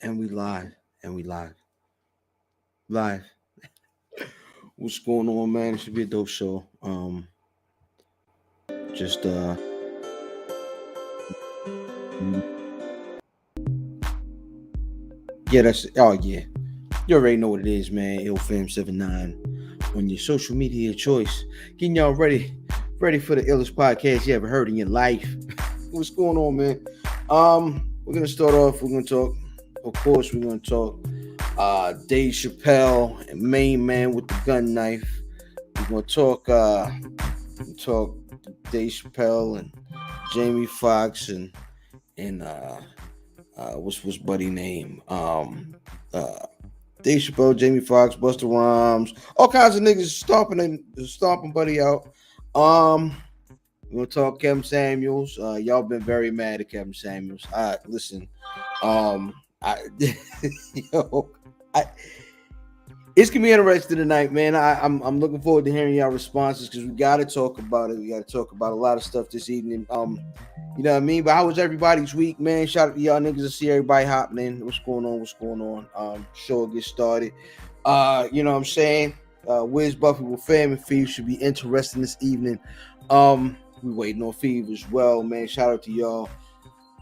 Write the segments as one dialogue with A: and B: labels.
A: And we live. And we live. Live. What's going on, man? It should be a dope show. Just yeah, that's yeah. You already know what it is, man. IllFam79 on your social media choice. Getting y'all ready for the illest podcast you ever heard in your life. What's going on, man? We're gonna start off. We're gonna talk. Of course, we're gonna talk. Dave Chappelle and Main Man with the gun knife. We're gonna talk. Talk Dave Chappelle and Jamie Foxx and what's buddy name? Dave Chappelle, Jamie Foxx, Busta Rhymes, all kinds of niggas stomping buddy out. We're gonna talk Kevin Samuels. Y'all been very mad at Kevin Samuels. Listen, I yo, I it's gonna be interesting tonight, man. I'm looking forward to hearing y'all responses because we gotta talk about it. We gotta talk about a lot of stuff this evening. You know what I mean? But how was everybody's week, man? Shout out to y'all niggas to see everybody hopping in. What's going on? Show will get started. You know what I'm saying? Wiz Buffy with Fam and Fever should be interesting this evening. We waiting on Fever as well, man. Shout out to y'all.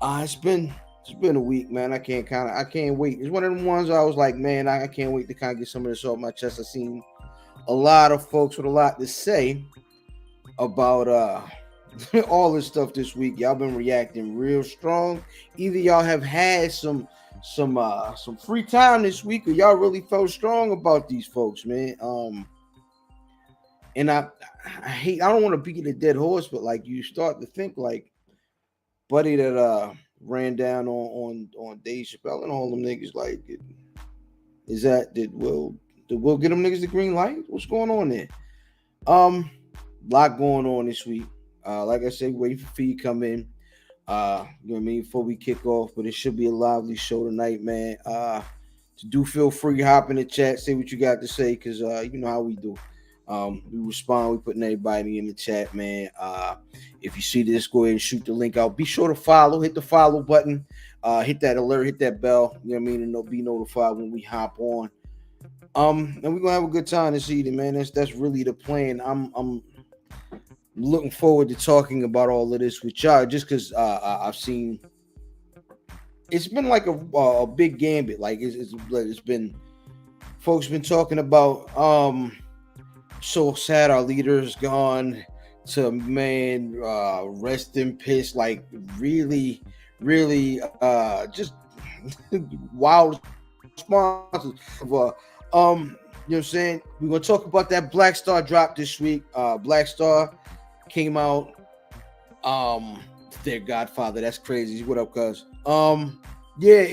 A: It's been a week, man. I can't wait. It's one of them ones I was like, man, I can't wait to kind of get some of this off my chest. I've seen a lot of folks with a lot to say about all this stuff this week. Y'all been reacting real strong. Either y'all have had some free time this week, or y'all really felt strong about these folks, man. And I don't want to beat a dead horse, but like you start to think like buddy that ran down on Dave Chappelle and all them niggas. Like, did Will get them niggas the green light? What's going on there? Lot going on this week. Like I said, waiting for Fee to come in. You know what I mean, before we kick off, but it should be a lively show tonight, man. Do feel free, hop in the chat, say what you got to say, because you know how we do. We respond, we putting everybody in the chat, man. If you see this, go ahead and shoot the link out. Be sure to follow, hit the follow button, hit that alert, hit that bell, you know what I mean, and be notified when we hop on. And we're gonna have a good time this evening, man. That's really the plan. I'm looking forward to talking about all of this with y'all, just because I've seen it's been like a big gambit. Like it's been folks been talking about so sad our leader's gone, to man rest in peace, like really just wild responses of you know what I'm saying. We're gonna talk about that Black Star drop this week. Black Star came out, their Godfather. That's crazy. What up, cuz? Yeah,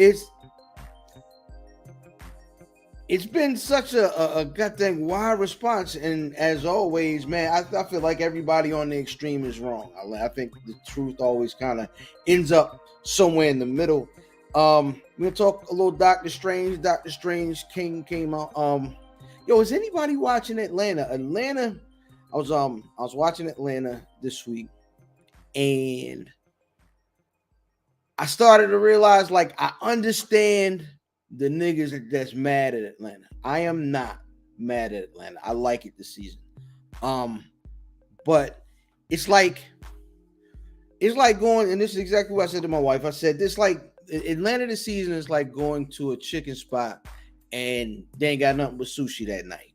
A: it's been such a goddamn wild response, and as always, man, I feel like everybody on the extreme is wrong. I think the truth always kind of ends up somewhere in the middle. We're gonna talk a little Doctor Strange. Doctor Strange came out. Yo, is anybody watching Atlanta? I was watching Atlanta this week, and I started to realize, like, I understand the niggas that's mad at Atlanta. I am not mad at Atlanta. I like it this season. But it's like going, and this is exactly what I said to my wife. I said, this like Atlanta this season is like going to a chicken spot and they ain't got nothing but sushi that night.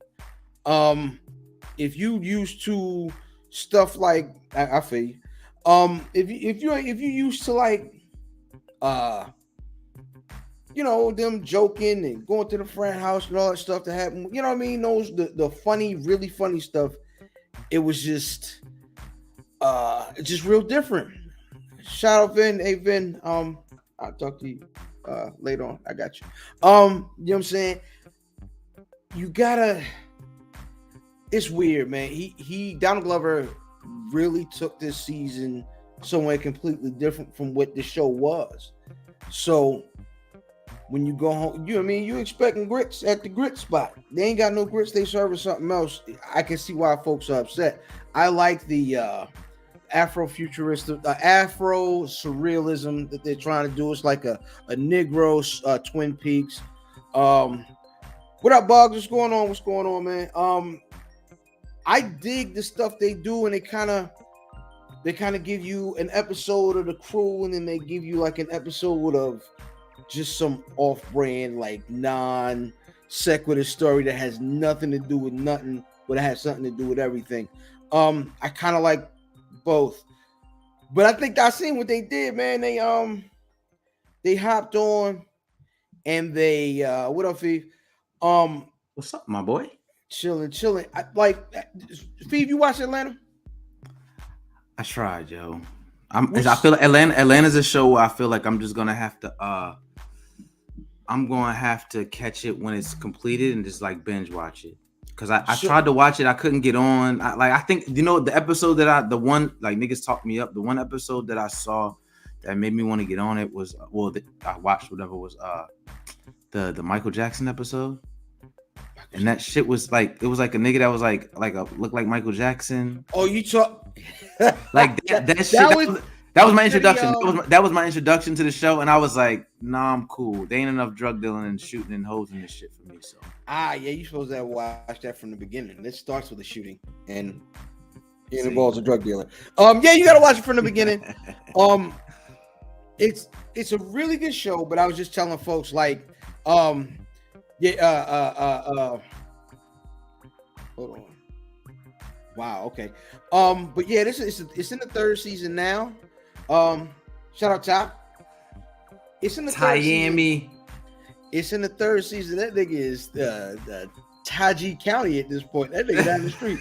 A: If you used to stuff like I feel you. If you used to like you know, them joking and going to the friend house and all that stuff that happened, you know what I mean? Those the funny, really funny stuff. It was just real different. Shout out Vin. Hey Vin, I'll talk to you later on. I got you. You know what I'm saying? You gotta, it's weird, man. He Donald Glover really took this season somewhere completely different from what the show was. So when you go home, you know what I mean, you expecting grits at the grit spot. They ain't got no grits, they serving something else. I can see why folks are upset. I like the Afrofuturistic, Afro surrealism that they're trying to do. It's like a Negro Twin Peaks. What up, Bugs? What's going on? What's going on, man? I dig the stuff they do, and they kind of give you an episode of the crew, and then they give you like an episode of just some off-brand, like non-sequitur story that has nothing to do with nothing, but it has something to do with everything. I kind of like both, but I think I seen what they did, man. They hopped on and they what up, Fee?
B: What's up, my boy?
A: Chilling. Fee, you watch Atlanta?
B: I tried, yo. I feel like Atlanta's a show where I feel like I'm just gonna have to catch it when it's completed and just like binge watch it. Cause I tried to watch it, I couldn't get on. I think the episode that niggas talked me up. The one episode that I saw that made me want to get on it was I watched whatever was the Michael Jackson episode. And that shit was like, it was like a nigga that was looked like Michael Jackson.
A: Oh, you talk
B: like that shit. That was my introduction. That was my introduction to the show, and I was like, "Nah, I'm cool. There ain't enough drug dealing and shooting and hoes in this shit for me." So
A: yeah, you supposed to watch that from the beginning. It starts with a shooting and it involves a drug dealer. Yeah, you gotta watch it from the beginning. It's a really good show, but I was just telling folks like, hold on. Wow, okay. But yeah, it's in the third season now. Shout out Top. It's in the third season. It's in the third season. That nigga is Taji County at this point. That nigga down the street.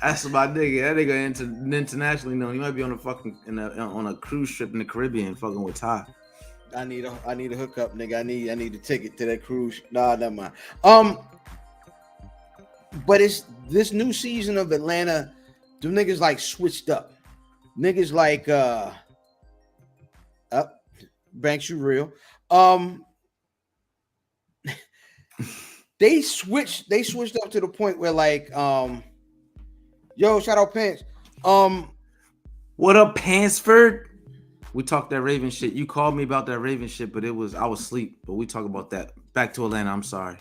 B: That's my nigga. That nigga internationally known. He might be on on a cruise ship in the Caribbean, fucking with Ty.
A: I need a hookup, nigga. I need a ticket to that cruise. Nah, never mind. But it's this new season of Atlanta. The niggas like switched up. Niggas like Banks, you real. They switched up to the point where like yo, shout out Pants.
B: What up, Pansford? We talked that Raven shit. You called me about that Raven shit, but I was asleep. But we talk about that. Back to Atlanta. I'm sorry.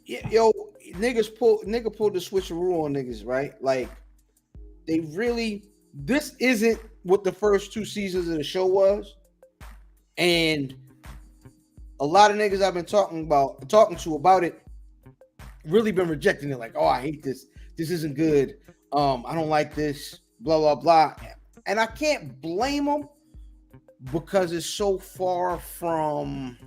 A: Yeah, yo, nigga pulled the switcheroo on niggas, right? Like this isn't what the first two seasons of the show was. And a lot of niggas I've been talking to about it really been rejecting it. Like, oh, I hate this. This isn't good. I don't like this. Blah, blah, blah. And I can't blame them because it's so far from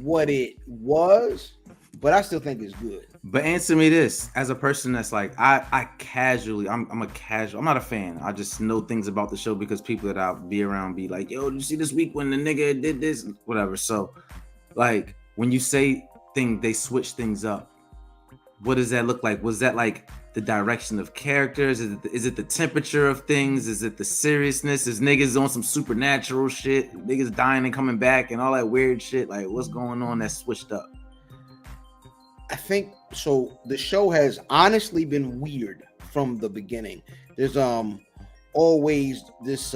A: what it was. But I still think it's good.
B: But answer me this, as a person that's like, I'm a casual. I'm not a fan. I just know things about the show because people that I'll be around be like, yo, did you see this week when the nigga did this? Whatever. So, like, when you say they switch things up, what does that look like? Was that like the direction of characters? Is it the temperature of things? Is it the seriousness? Is niggas on some supernatural shit? Niggas dying and coming back and all that weird shit? Like, what's going on that's switched up?
A: I think so. The show has honestly been weird from the beginning. There's always this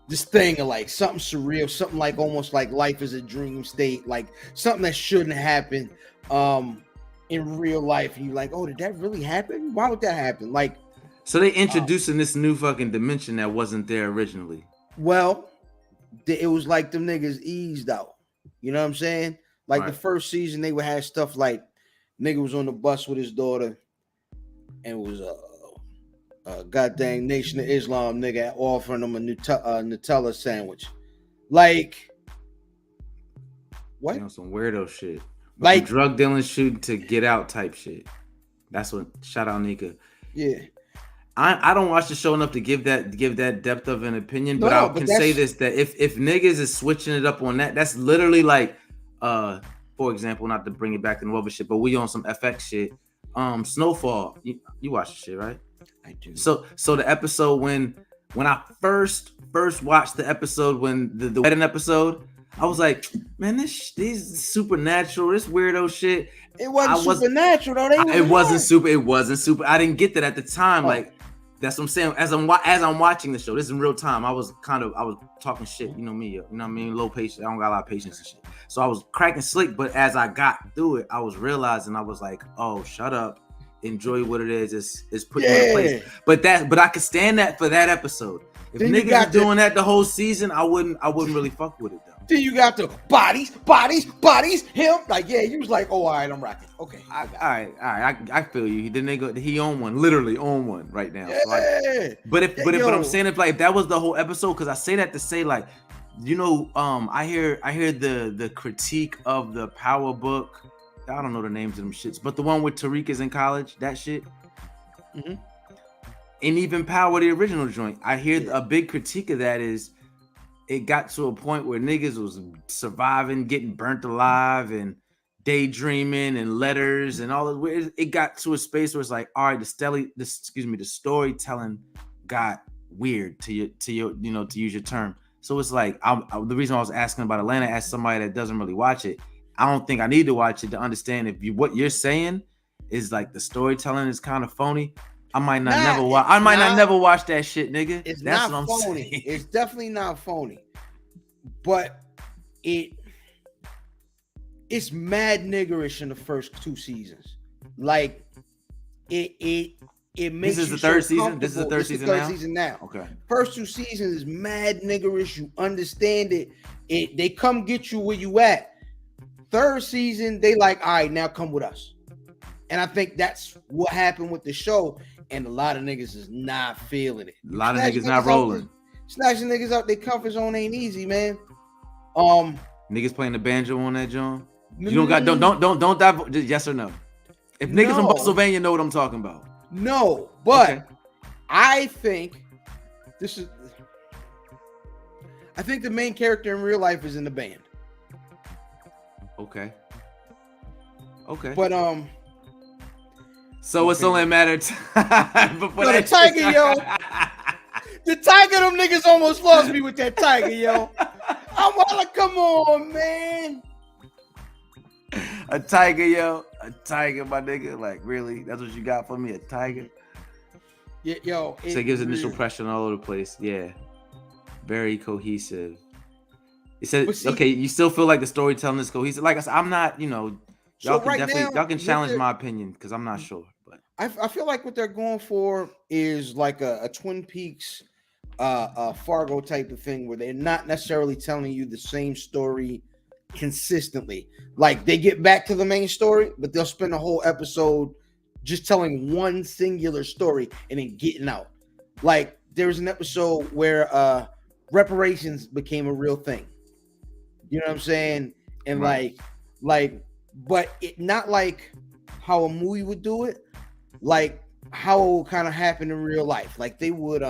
A: thing of like something surreal, something like almost like life is a dream state, like something that shouldn't happen in real life. And you're like, oh, did that really happen? Why would that happen? Like,
B: so they introducing this new fucking dimension that wasn't there originally.
A: Well, it was like them niggas eased out. You know what I'm saying? Like right. The first season, they would have stuff like nigga was on the bus with his daughter and was a goddamn Nation of Islam nigga offering them a Nutella sandwich. Like, what?
B: You know, some weirdo shit.
A: Like
B: drug dealing, shooting to get out type shit. That's what. Shout out Nika.
A: Yeah.
B: I don't watch the show enough to give that depth of an opinion, but I can say this, that if niggas is switching it up on that, that's literally like, for example, not to bring it back to the other shit, but we on some FX shit. Snowfall. You watch the shit, right?
A: I do.
B: So the episode when I first watched the episode, when the wedding episode, I was like, man, these supernatural, this weirdo shit.
A: It wasn't supernatural though.
B: It wasn't super. I didn't get that at the time. Like, that's what I'm saying. As I'm watching the show, this is in real time. I was talking shit. You know me. You know what I mean? Low patience. I don't got a lot of patience and shit. So I was cracking slick. But as I got through it, I was realizing, I was like, oh, shut up. Enjoy what it is. It's put you in place. But I could stand that for that episode. If then niggas doing that the whole season, I wouldn't really fuck with it though.
A: Then you got the bodies, him. Like, yeah, you was like, oh, all right, I'm rocking. Okay.
B: All right. I feel you. He owned one, literally owned one right now.
A: Yeah.
B: So but I'm saying, if that was the whole episode, because I say that to say, like, you know, I hear the critique of the Power book. I don't know the names of them shits, but the one with Tariq is in college, that shit. Mm-hmm. And even Power, the original joint, I hear a big critique of that is it got to a point where niggas was surviving, getting burnt alive, and daydreaming, and letters, and all of it. It got to a space where it's like, all right, the storytelling got weird to your, you know, to use your term. So it's like, the reason I was asking about Atlanta, as somebody that doesn't really watch it, I don't think I need to watch it to understand what you're saying is like the storytelling is kind of phony. I might not never watch that shit, nigga.
A: That's not what I'm phony. Saying. It's definitely not phony, but it's mad niggerish in the first 2 seasons. Like it makes.
B: This is the third season. This is the third season now. Okay.
A: First 2 seasons is mad niggerish. You understand it. They come get you where you at. Third season, they like, all right, now come with us. And I think that's what happened with the show. And a lot of niggas is not feeling it.
B: A lot of niggas not rolling.
A: Snatching niggas out their comfort zone ain't easy, man.
B: Niggas playing the banjo on that joint. You don't dive. Just yes or no. If niggas from Pennsylvania know what I'm talking about.
A: No, but I think the main character in real life is in the band.
B: Okay.
A: But
B: so it's only a matter of time before
A: the Tiger, yo. The Tiger, them niggas almost lost me with that Tiger, yo. I'm like, come on, man.
B: A Tiger, yo. A Tiger, my nigga. Like, really? That's what you got for me? A Tiger?
A: Yeah, yo.
B: So it gives initial pressure all over the place. Yeah. Very cohesive. It says, okay, you still feel like the storytelling is cohesive. Like I said, I'm not, you know, y'all can challenge my opinion because I'm not sure. But
A: I feel like what they're going for is like a Twin Peaks, Fargo type of thing where they're not necessarily telling you the same story consistently. Like they get back to the main story, but they'll spend a whole episode just telling one singular story and then getting out. Like there was an episode where reparations became a real thing. You know what I'm saying? And right. But it not like how a movie would do it, like how it would kind of happen in real life. Like they would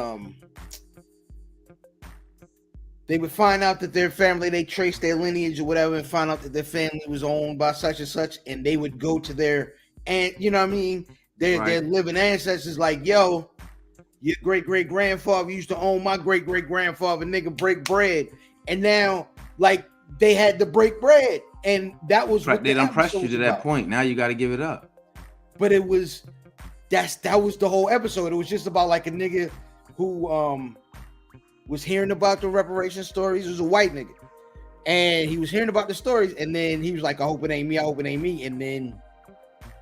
A: find out that their family, they trace their lineage or whatever, and find out that their family was owned by such and such, and they would go to their you know what I mean? Their living ancestors, like, yo, your great-great-grandfather used to own my great-great-grandfather, nigga, break bread. And now, like, they had to break bread, and that was
B: what they done pressed you to that point. Now you got to give it up.
A: But that was the whole episode. It was just about like a nigga who was hearing about the reparation stories. It was a white nigga, and he was hearing about the stories, and then he was like, "I hope it ain't me. I hope it ain't me." And then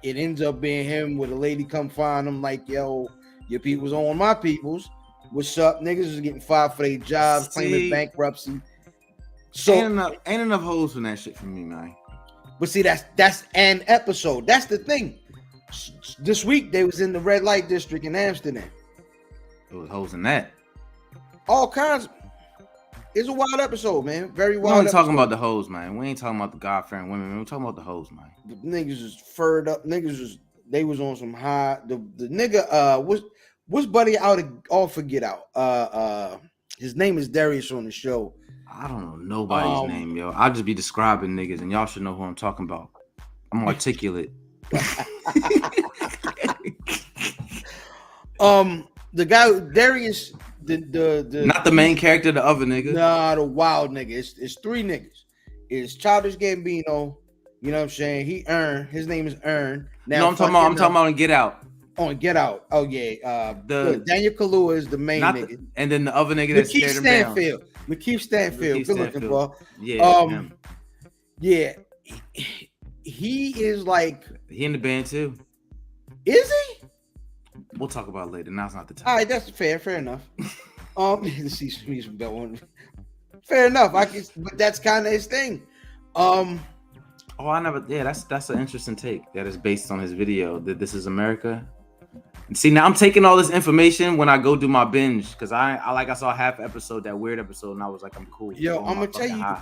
A: it ends up being him with a lady come find him, like, "Yo, your people's on my people's. What's up?" Niggas was getting fired for their jobs, claiming bankruptcy. So
B: ain't enough hoes from that shit for me, man.
A: But see, that's an episode. That's the thing. This week they was in the red light district in Amsterdam.
B: It was hoes in that.
A: All kinds. It's a wild episode, man. Very wild.
B: We ain't talking about the hoes, man. We ain't talking about the God-fearing women. We're talking about the hoes, man.
A: The niggas was furred up. They was on some high. The nigga what's buddy all forget out. His name is Darius on the show.
B: I don't know nobody's name, yo. I'll just be describing niggas, and y'all should know who I'm talking about. I'm articulate.
A: The guy Darius, the
B: not the main character, the other nigga.
A: Nah, the wild nigga. It's 3 niggas. is Childish Gambino. You know what I'm saying? His name is Earn. Now,
B: No, I'm talking about in Get Out.
A: On Get Out. Oh yeah.
B: The
A: Daniel Kaluuya is the main
B: not
A: nigga.
B: and then the other nigga that
A: Lakeith
B: stared him down.
A: Stanfield. Good looking, bro.
B: Yeah,
A: yeah. He is like.
B: He in the band too.
A: Is he?
B: We'll talk about it later. Now it's not the time.
A: All right, that's fair. Fair enough. Let's see some better one. Fair enough. But that's kind of his thing.
B: Oh, I never. Yeah, that's an interesting take. That is based on his video. That This Is America. See, now I'm taking all this information when I go do my binge because I saw half episode, that weird episode, and I was like, I'm cool.
A: Yo, I'm gonna tell you,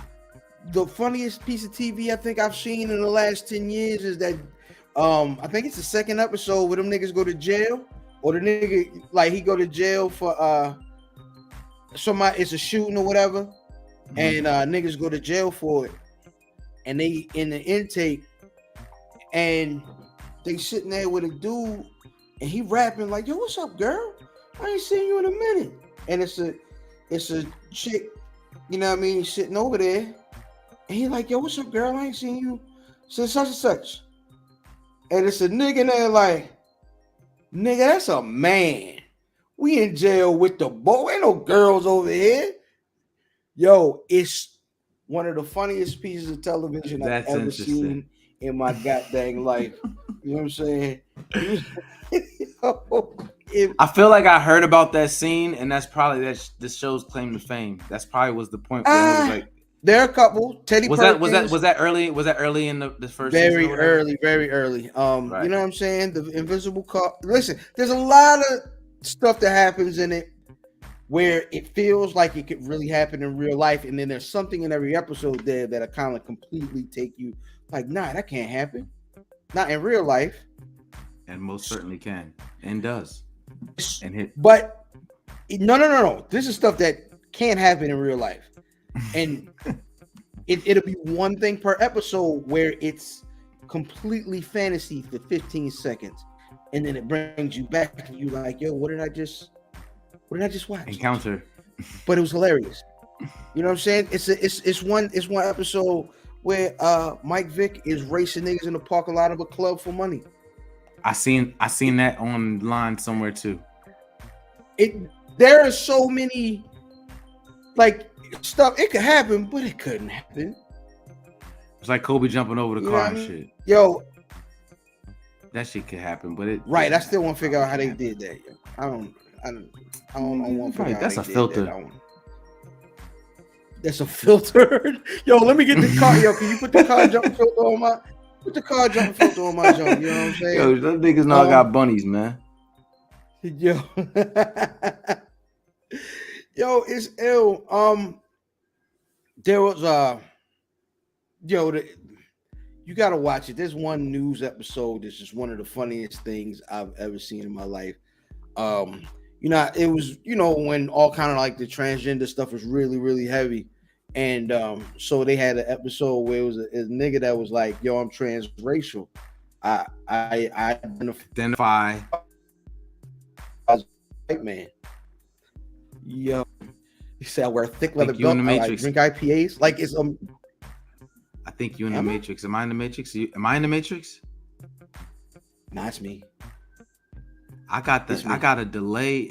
A: the funniest piece of TV I think I've seen in the last 10 years is that I think it's the second episode where them niggas go to jail, or the nigga like he go to jail for somebody, it's a shooting or whatever, and niggas go to jail for it, and they in the intake, and they sitting there with a dude, and he rapping like, yo, what's up, girl? I ain't seen you in a minute. And it's a chick, you know what I mean, sitting over there, and he like, yo, what's up, girl? I ain't seen you since such and such. And it's a nigga there like, nigga, that's a man. We in jail with the boy. Ain't no girls over here. Yo, it's one of the funniest pieces of television I've ever seen in my goddamn life. You know what I'm saying?
B: I feel like I heard about that scene, and that's probably this show's claim to fame. That's probably was the point. Where it was like,
A: there are a couple. Teddy Perkins.
B: Was that early? Was that early in the first?
A: Very early. Right. You know what I'm saying? The invisible car. Listen, there's a lot of stuff that happens in it where it feels like it could really happen in real life, and then there's something in every episode there that'll kind of completely take you like, nah, that can't happen. Not in real life. And
B: most certainly can and does. And hit.
A: But no. This is stuff that can't happen in real life. And it'll be one thing per episode where it's completely fantasy for 15 seconds. And then it brings you back and you like, yo, what did I just watch?
B: Encounter.
A: But it was hilarious. You know what I'm saying? It's one episode where Mike Vick is racing niggas in the parking lot of a club for money.
B: I seen that online somewhere too.
A: There are so many like stuff. It could happen, but it couldn't happen.
B: It's like Kobe jumping over the car and shit.
A: Yo,
B: that shit could happen, but it
A: right. I still want to figure out how they did that. Yo. I don't want to figure out.
B: That's a filter.
A: That's a filter. Yo, let me get the car. Yo, can you put the car jumping filter on my? Put the car jumping filter on my jump. You know what I'm saying?
B: Yo, them niggas now got bunnies, man.
A: Yo, yo, it's ill. There was you gotta watch it. There's one news episode that's just one of the funniest things I've ever seen in my life. It was when all kind of like the transgender stuff was really, really heavy. And so they had an episode where it was a nigga that was like, yo, I'm transracial. I identify as a white man. Yo, he said I wear thick leather belt. I drink IPAs. Like it's
B: I think you in the Matrix. Am I in the Matrix? Am I in the Matrix?
A: Nah, it's me.
B: I got a delay.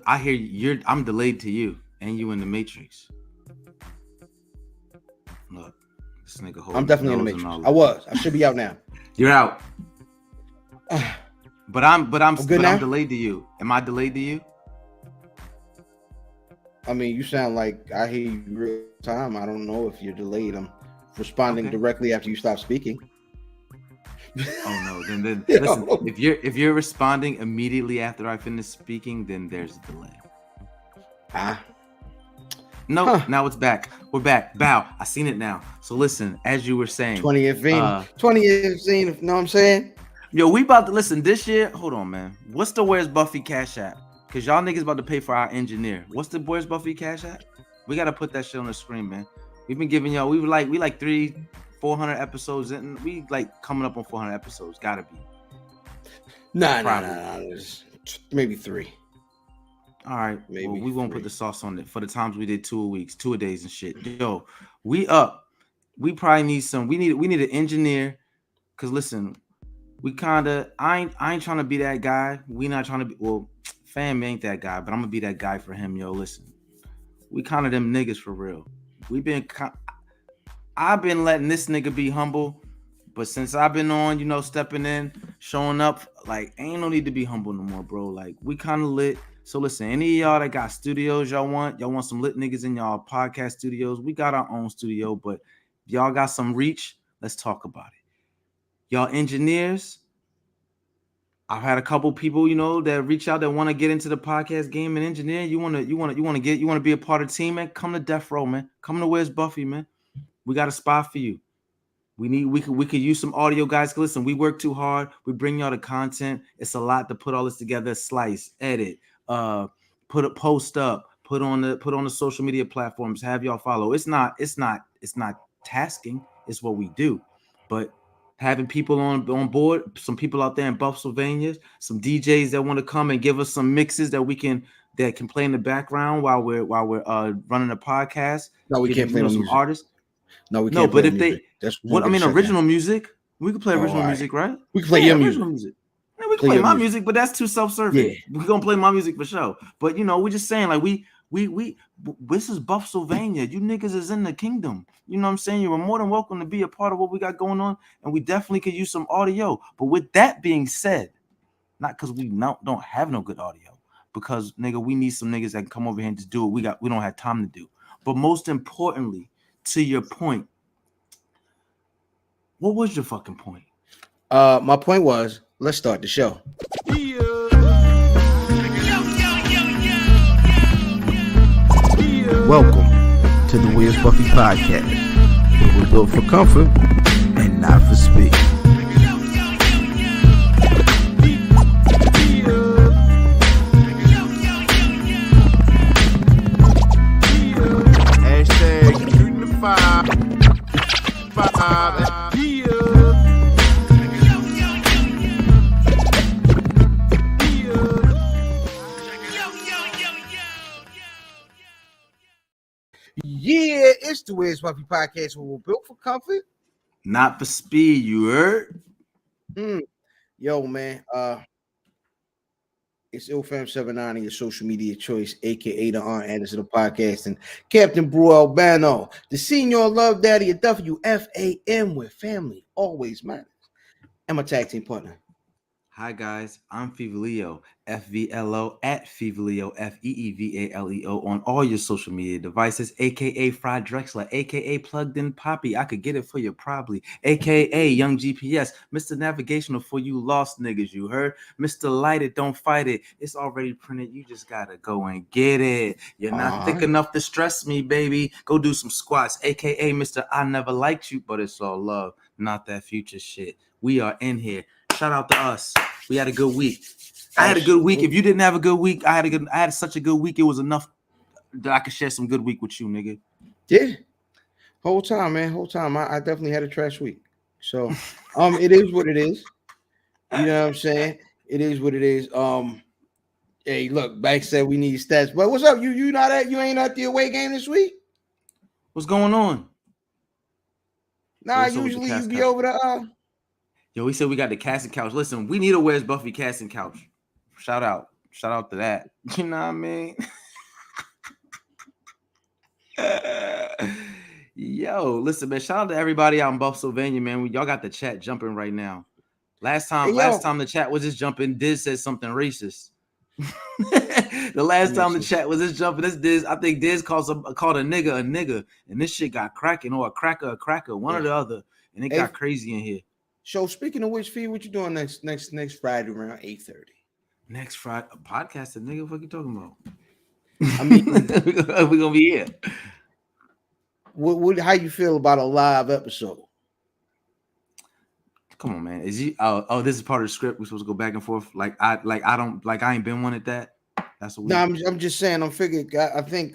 B: I hear I'm delayed to you, and you in the Matrix. Look, this nigga.
A: I'm definitely in the Matrix. I should be out now.
B: You're out. But I'm delayed to you. Am I delayed to you?
A: I mean, you sound like I hear you real time. I don't know if you're delayed. I'm responding directly after you stop speaking.
B: Oh no! Then listen. If you're responding immediately after I finish speaking, then there's a delay. No, now it's back. We're back. Bow. I seen it now. So listen, as you were saying,
A: 20th scene. You know what I'm saying?
B: Yo, we about to listen this year. Hold on, man. What's the Where's Buffy Cash App? Cause y'all niggas about to pay for our engineer. What's the Where's Buffy Cash App? We gotta put that shit on the screen, man. We've been giving y'all. We like 300-400 episodes in. We like coming up on 400 episodes. Gotta be.
A: Nah. Maybe 3.
B: All right, maybe we won't put the sauce on it for the times we did 2 a week, 2 a days and shit. Yo, we up we probably need some. We need an engineer. Cause listen, we kinda I ain't trying to be that guy. We not trying to be fam ain't that guy, but I'm gonna be that guy for him. Yo, listen, we kind of them niggas for real. I've been letting this nigga be humble, but since I've been on, stepping in, showing up, like ain't no need to be humble no more, bro. Like we kind of lit. So listen, any of y'all that got studios y'all want some lit niggas in y'all podcast studios. We got our own studio, but if y'all got some reach, let's talk about it. Y'all engineers, I've had a couple people, that reach out that want to get into the podcast game and engineer. You want to be a part of the team, man. Come to Death Row, man. Come to Where's Buffy, man. We got a spot for you. We could use some audio guys. Listen, we work too hard. We bring y'all the content. It's a lot to put all this together. Slice, edit, put a post up, put on the social media platforms. Have y'all follow. It's not tasking. It's what we do. But having people on board, some people out there in Pennsylvania, some DJs that want to come and give us some mixes that can play in the background while we're running a podcast.
A: No, we can't play no
B: some
A: music.
B: Artists.
A: No, we can't.
B: But if
A: music.
B: Original music. We can play original music, right?
A: We can play your music.
B: Yeah, we can play my music, but that's too self-serving. Yeah. We're gonna play my music for sure. But we're just saying, like we this is Pennsylvania. You niggas is in the kingdom. You know what I'm saying? You are more than welcome to be a part of what we got going on, and we definitely could use some audio. But with that being said, not because we don't have no good audio, because nigga, we need some niggas that can come over here and just do what we don't have time to do. But most importantly, to your point, what was your fucking point?
A: My point was, let's start the show.
C: Welcome to the Where's Buffy podcast, where we're built for comfort and not for speed. Hashtag shooting the five.
A: Yeah, it's the Where's Buffy podcast, where we're built for comfort,
B: not for speed. You heard?
A: Yo, man. It's IlFam79, your social media choice, aka the Aunt Anderson of podcast, and Captain Brew Albano, the senior love daddy of WFAM, where family always matters. And my tag team partner.
B: Hi guys, I'm Fevaleo, FVLO at Fevaleo, FEEVALEO on all your social media devices, aka Fried Drexler, aka Plugged In Poppy. I could get it for you probably, aka Young GPS, Mr. Navigational for you lost niggas. You heard, Mr. Light It, don't fight it. It's already printed. You just gotta go and get it. You're not thick enough to stress me, baby. Go do some squats, aka Mr. I never liked you, but it's all love, not that future shit. We are in here. Shout out to us. We had a good week. I had a good week. If you didn't have a good week, I had such a good week. It was enough that I could share some good week with you, nigga.
A: Yeah. Whole time, man. I definitely had a trash week. So it is what it is. You know what I'm saying? It is what it is. Hey, look, Banks said we need stats. But what's up? You ain't at the away game this week?
B: What's going on?
A: Nah, usually you be over the
B: Yo, we said we got the casting couch. Listen, we need a Where's Buffy casting couch. Shout out to that. You know what I mean? Yo, listen, man. Shout out to everybody out in Pennsylvania, man. Y'all got the chat jumping right now. Last time the chat was just jumping, Diz said something racist. The last time the chat was just jumping, this Diz, I think Diz called a nigga, and this shit got cracking, or a cracker, one or the other, and it got crazy in here.
A: So speaking of which, Fee, what you doing next Friday around 8:30?
B: Next Friday, a podcast, nigga. What you talking about?
A: I mean,
B: we're gonna be here.
A: How you feel about a live episode?
B: Come on, man. Is he? Oh, this is part of the script. We're supposed to go back and forth. I ain't been one at that. That's what.
A: I'm just saying. I'm figuring. I think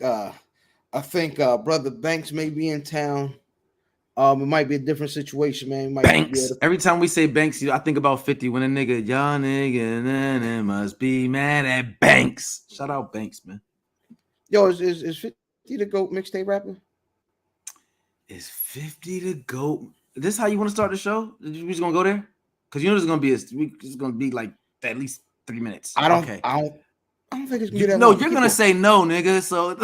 A: Brother Banks may be in town. It might be a different situation, man.
B: Banks. Every time we say Banks, I think about 50 when a nigga, y'all nigga, then it must be mad at Banks. Shout out Banks, man.
A: Yo, is 50 the GOAT mixtape rapper?
B: Is 50 the GOAT? This how you want to start the show? We just gonna go there? Because you know there's gonna be it's gonna be like at least 3 minutes.
A: I don't
B: Okay.
A: I don't think it's gonna be that
B: No,
A: long.
B: you're
A: Keep
B: gonna
A: going.
B: say no, nigga. So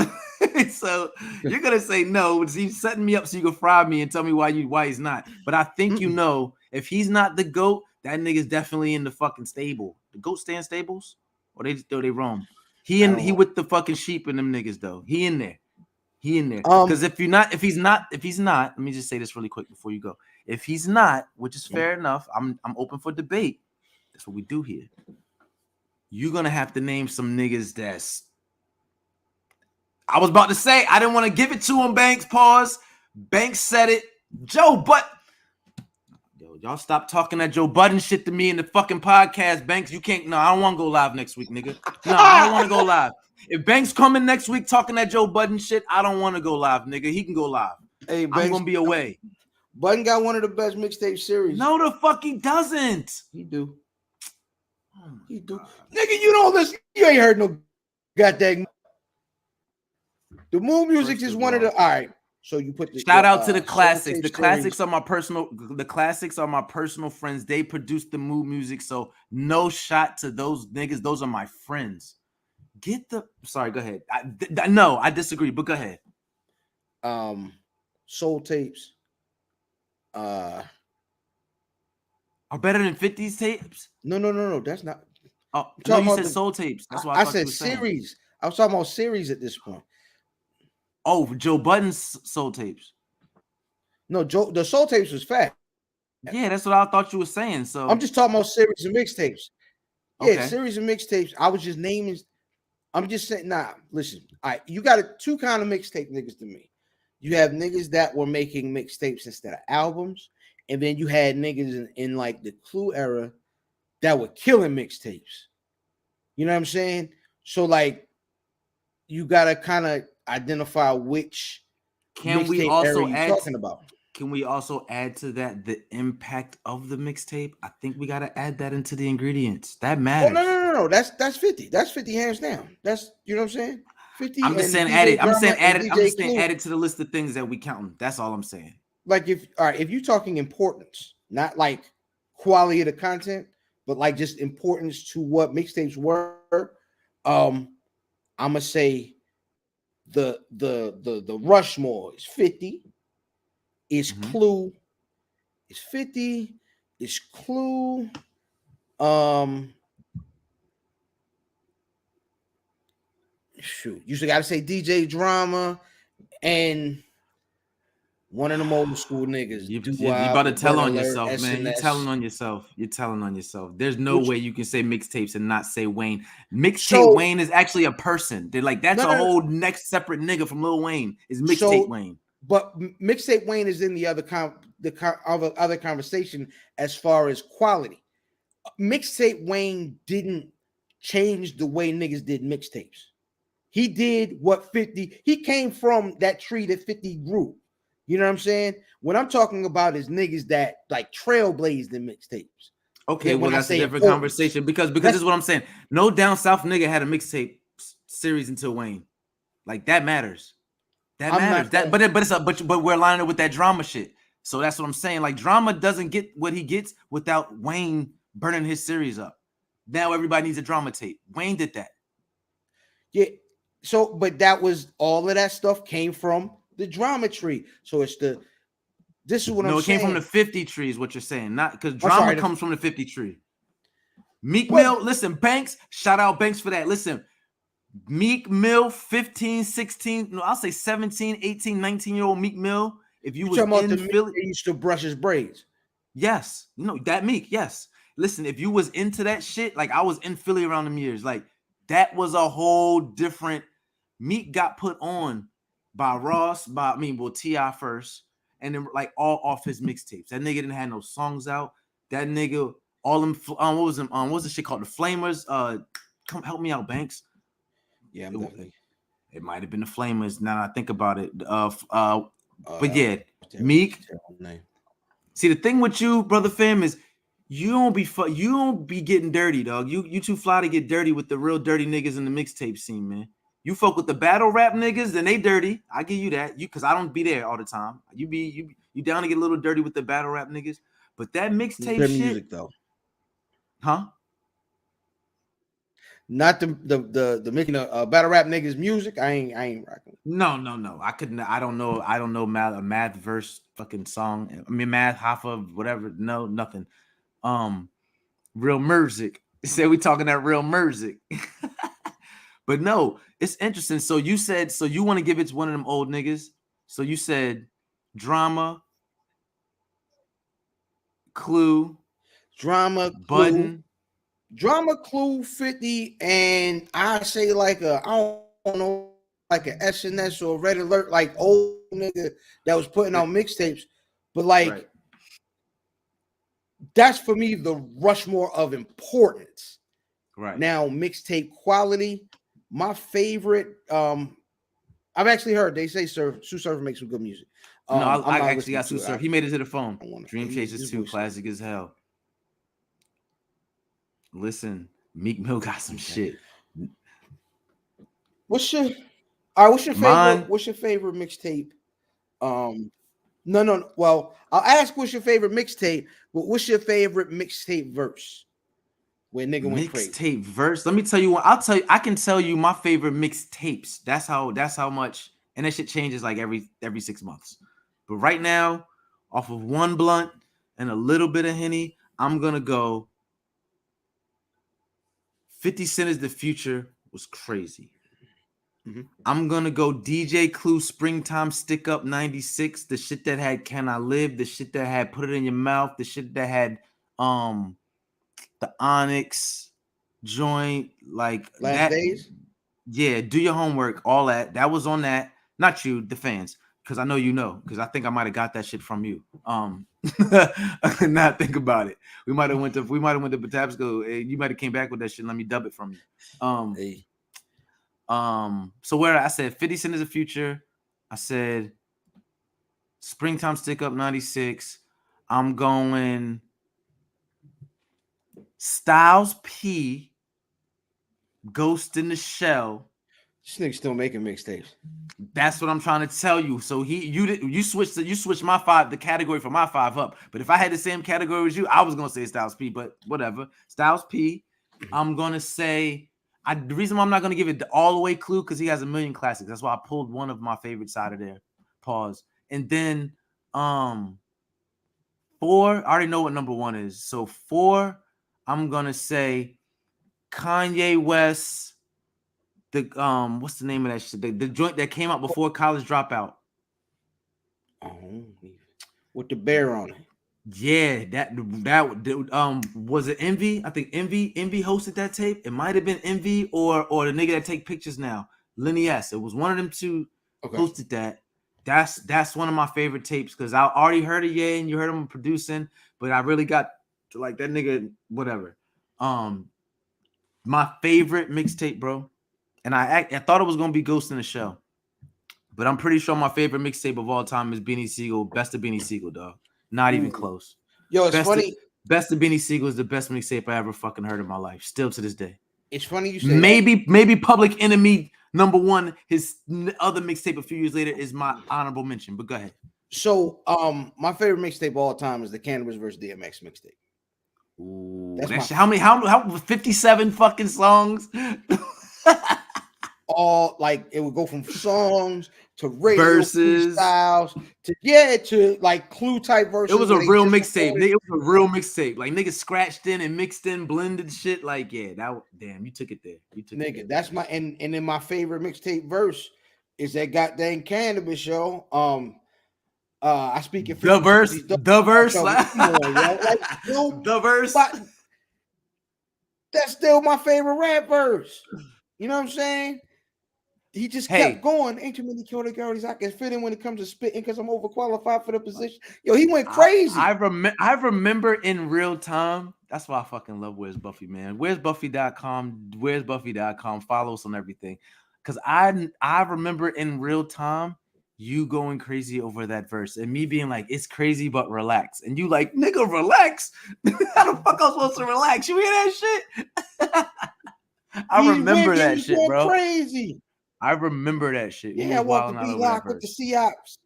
B: so you're gonna say no. He's setting me up so you can fry me and tell me why he's not. But I think you know if he's not the GOAT, that nigga's definitely in the fucking stable. The GOAT stay in stables? Or they roam? He with the fucking sheep and them niggas though. He in there. He in there. Because if he's not, let me just say this really quick before you go. If he's not, which is fair enough, I'm open for debate. That's what we do here. You're gonna have to name some niggas that's. I was about to say I didn't want to give it to him. Banks, pause. Banks said it. Yo, y'all stop talking that Joe Budden shit to me in the fucking podcast. Banks, you can't. No, I don't want to go live next week, nigga. No, I don't want to go live. If Banks coming next week talking that Joe Budden shit, I don't want to go live, nigga. He can go live.
A: Hey,
B: Banks, I'm gonna be away.
A: Budden got one of the best mixtape series.
B: No, the fuck he doesn't.
A: He do. Oh he do. God. Nigga, you don't listen. You ain't heard no goddamn. The Mood Music is one of the. All right. So you put the
B: shout out to the classics. The classics are my personal. The classics are my personal friends. They produced the Mood Music. So no shot to those niggas. Those are my friends. Sorry, go ahead. No, I disagree, but go ahead.
A: Soul tapes.
B: Are better than 50s tapes?
A: No. That's not.
B: Oh, no, you said soul tapes. That's why
A: I said series. I was talking about series at this point.
B: Oh, Joe Budden's soul tapes.
A: No, the soul tapes was fat.
B: Yeah, that's what I thought you were saying. So
A: I'm just talking about series of mixtapes. Yeah, series of mixtapes. I was just naming. I'm just saying. Nah, listen. All right, you got two kind of mixtape niggas to me. You have niggas that were making mixtapes instead of albums, and then you had niggas in like the Clue era that were killing mixtapes. You know what I'm saying? So like, you gotta kind of identify which
B: can we also
A: add talking about.
B: Can we also add to that the impact of the mixtape? I think we gotta add that into the ingredients. That matters.
A: Oh, no. That's 50. That's 50 hands down. That's, you know what I'm saying? 50.
B: I'm just saying add it. I'm saying add it. I'm just saying add it to the list of things that we counting. That's all I'm saying.
A: Like if you're talking importance, not like quality of the content, but like just importance to what mixtapes were. I'm gonna say the Rushmore is 50. It's Clue. It's 50. It's Clue. Shoot, you got to say DJ Drama and one of them old school niggas.
B: You about to tell on yourself, man. You're telling on yourself. You're telling on yourself. There's no way you can say mixtapes and not say Wayne. Mixtape Wayne is actually a person. They're like, that's a whole next separate nigga from Lil Wayne. Is mixtape Wayne.
A: But mixtape Wayne is in the other other conversation as far as quality. Mixtape Wayne didn't change the way niggas did mixtapes. He did what 50. He came from that tree that 50 grew. You know what I'm saying? What I'm talking about is niggas that like trailblazed in mixtapes.
B: Okay, well that's a different conversation because this is what I'm saying. No down south nigga had a mixtape series until Wayne. Like that matters. That matters. But we're lining it with that drama shit. So that's what I'm saying. Like drama doesn't get what he gets without Wayne burning his series up. Now everybody needs a drama tape. Wayne did that.
A: Yeah. So, but that was all of that stuff came from the drama tree. So it's this is what I'm saying. No, it
B: came from the 50 tree is what you're saying. Not because drama comes from the 50 tree. Meek Mill, listen, Banks, shout out Banks for that. Listen, Meek Mill, 15, 16, no, I'll say 17, 18, 19-year-old Meek Mill. If you was in Philly,
A: he used to brush his braids.
B: Yes, that Meek, yes. Listen, if you was into that shit, like I was in Philly around them years, like that was a whole different. Meek got put on by Ross, T.I. first, and then like all off his mixtapes. That nigga didn't have no songs out. That nigga, all them, what was the shit called? The Flamers. Come help me out, Banks.
A: Yeah, definitely.
B: It might have been the Flamers. Now I think about it. But yeah, Meek. See, the thing with you, brother fam, is you don't be getting dirty, dog. You too fly to get dirty with the real dirty niggas in the mixtape scene, man. You fuck with the battle rap niggas, then they dirty. I give you that. Because I don't be there all the time. You down to get a little dirty with the battle rap niggas. But that mixtape
A: Their
B: shit,
A: music though,
B: huh?
A: not the making a battle rap niggas music. I ain't rocking.
B: No. I couldn't. I don't know a math verse fucking song. I mean math half of whatever. No, nothing. Real music. Say we talking that real music. But no, it's interesting. So you said you want to give it to one of them old niggas. So you said Drama, Clue,
A: Drama,
B: Poddin.
A: Drama, Clue, 50, and I say like I don't know, like a SNS or Red Alert, like old nigga that was putting out mixtapes, but like
B: Right.
A: that's for me the Rushmore of importance.
B: Right.
A: Now, mixtape quality, my favorite. I've actually heard they say Sue Surfer makes some good music.
B: No,
A: I'm
B: I
A: not
B: actually got
A: listening
B: Sue
A: to it.
B: Surf. He made it to the phone.
A: I wanna-
B: Dream Chasers
A: his
B: 2,
A: voice-
B: classic as hell. Listen, Meek Mill got some shit.
A: What's your
B: Mine-
A: favorite? What's your favorite mixtape? No. Well, I'll ask what's your favorite mixtape, but what's your favorite mixtape verse? Where nigga went crazy.
B: Mixtape verse. Let me tell you what. I can tell you my favorite mixtapes. That's how much, and that shit changes like every 6 months. But right now, off of one blunt and a little bit of Henny, I'm gonna go 50 Cent is the Future was crazy.
A: Mhm.
B: I'm gonna go DJ Clue Springtime Stick Up 96, the shit that had Can I Live, the shit that had Put It in Your Mouth, the shit that had the Onyx joint, like
A: Last
B: that.
A: Days.
B: Yeah, do your homework, all that. That was on that. Not you, the fans, because I know you know, because I think I might have got that shit from you. Not think about it. We might have went to Patapsco. You might have came back with that shit. Let me dub it from you.
A: Hey.
B: So where I said 50 Cent is the Future, I said Springtime Stick Up 96. I'm going Styles P, Ghost in the Shell.
A: This nigga still making mixtapes.
B: That's what I'm trying to tell you. So you switched my five, the category for my five up. But if I had the same category as you, I was gonna say Styles P, but whatever. Styles P. I'm gonna say the reason why I'm not gonna give it all the way Clue because he has a million classics. That's why I pulled one of my favorites out of there. Pause. And then 4, I already know what number 1 is. So 4, I'm gonna say Kanye West. The what's the name of that shit? The joint that came out before College Dropout.
A: Oh, with the bear on it.
B: Yeah, that was it Envy? I think Envy hosted that tape. It might have been Envy or the nigga that take pictures now. Lenny S. It was one of them two hosted that. That's one of my favorite tapes because I already heard it, yeah, and you heard him producing, but I really got to like that nigga, whatever. My favorite mixtape, bro. And I thought it was gonna be Ghost in the Shell, but I'm pretty sure my favorite mixtape of all time is Beanie Siegel, Best of Beanie Siegel, dog. Not even close.
A: Yo, it's funny.
B: Best of Beanie Siegel is the best mixtape I ever fucking heard in my life, still to this day.
A: It's funny you say
B: maybe Public Enemy number 1. His other mixtape a few years later is my honorable mention. But go ahead.
A: So, my favorite mixtape of all time is the Cannabis versus DMX mixtape.
B: Ooh, how 57 fucking songs?
A: All like it would go from songs to radio
B: verses
A: styles to like Clue type verses.
B: It was a real mixtape. It was a real mixtape. Like niggas scratched in and mixed in, blended shit. Like damn, you took it there.
A: Nigga, that's my and then my favorite mixtape verse is that goddamn Cannabis show. I speak it.
B: The verse.
A: That's still my favorite rap verse. You know what I'm saying? He just kept going. Ain't too many categories I can fit in when it comes to spitting because I'm overqualified for the position. Yo, he went crazy.
B: I remember in real time. That's why I fucking love Where's Buffy, man. Where's Buffy.com? Where's Buffy.com? Follow us on everything. Because I remember in real time you going crazy over that verse and me being like, it's crazy, but relax. And you like, nigga, relax. How the fuck I was supposed to relax? You hear that shit? I remember that shit, bro.
A: Crazy.
B: I remember that shit. We
A: Yeah, I
B: was
A: want to
B: wilding out
A: be
B: over that
A: locked with the
B: verse.
A: C-Ops.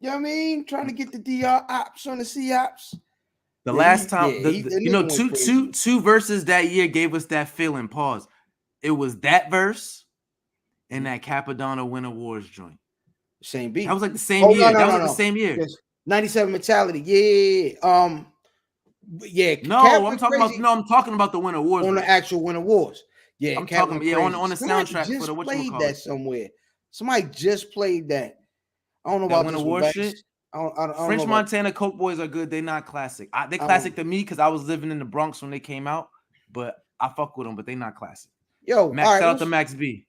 A: You know what I mean? Trying to get the DR ops on the C-Ops.
B: The
A: Yeah,
B: last time,
A: that
B: you know,
A: nigga went crazy.
B: two verses that year gave us that feeling. Pause. It was that verse and that Capadonna Winter Wars joint.
A: Same beat.
B: That was like the same
A: Oh
B: year.
A: no,
B: That
A: no,
B: was
A: no,
B: like the
A: no.
B: same year.
A: Yes. 97 Mentality. Yeah. Yeah. Cap
B: No, I'm
A: went
B: talking about
A: crazy
B: the Winter Wars
A: on the
B: verse.
A: actual Winter Wars. Yeah,
B: I'm
A: Cap
B: talking,
A: went
B: yeah,
A: crazy.
B: on the
A: Somebody
B: soundtrack for
A: just
B: the
A: played that
B: whatchamacallit.
A: somewhere. Somebody just played that. I don't know
B: That
A: about
B: Winter
A: this one,
B: War
A: Banks.
B: shit.
A: I don't know
B: French
A: about.
B: Montana Coke Boys are good. They not classic. They
A: I
B: classic
A: don't.
B: to me because I was living in the Bronx when they came out. But I fuck with them, but they not classic.
A: Yo, all
B: Max,
A: right.
B: shout out to Max B.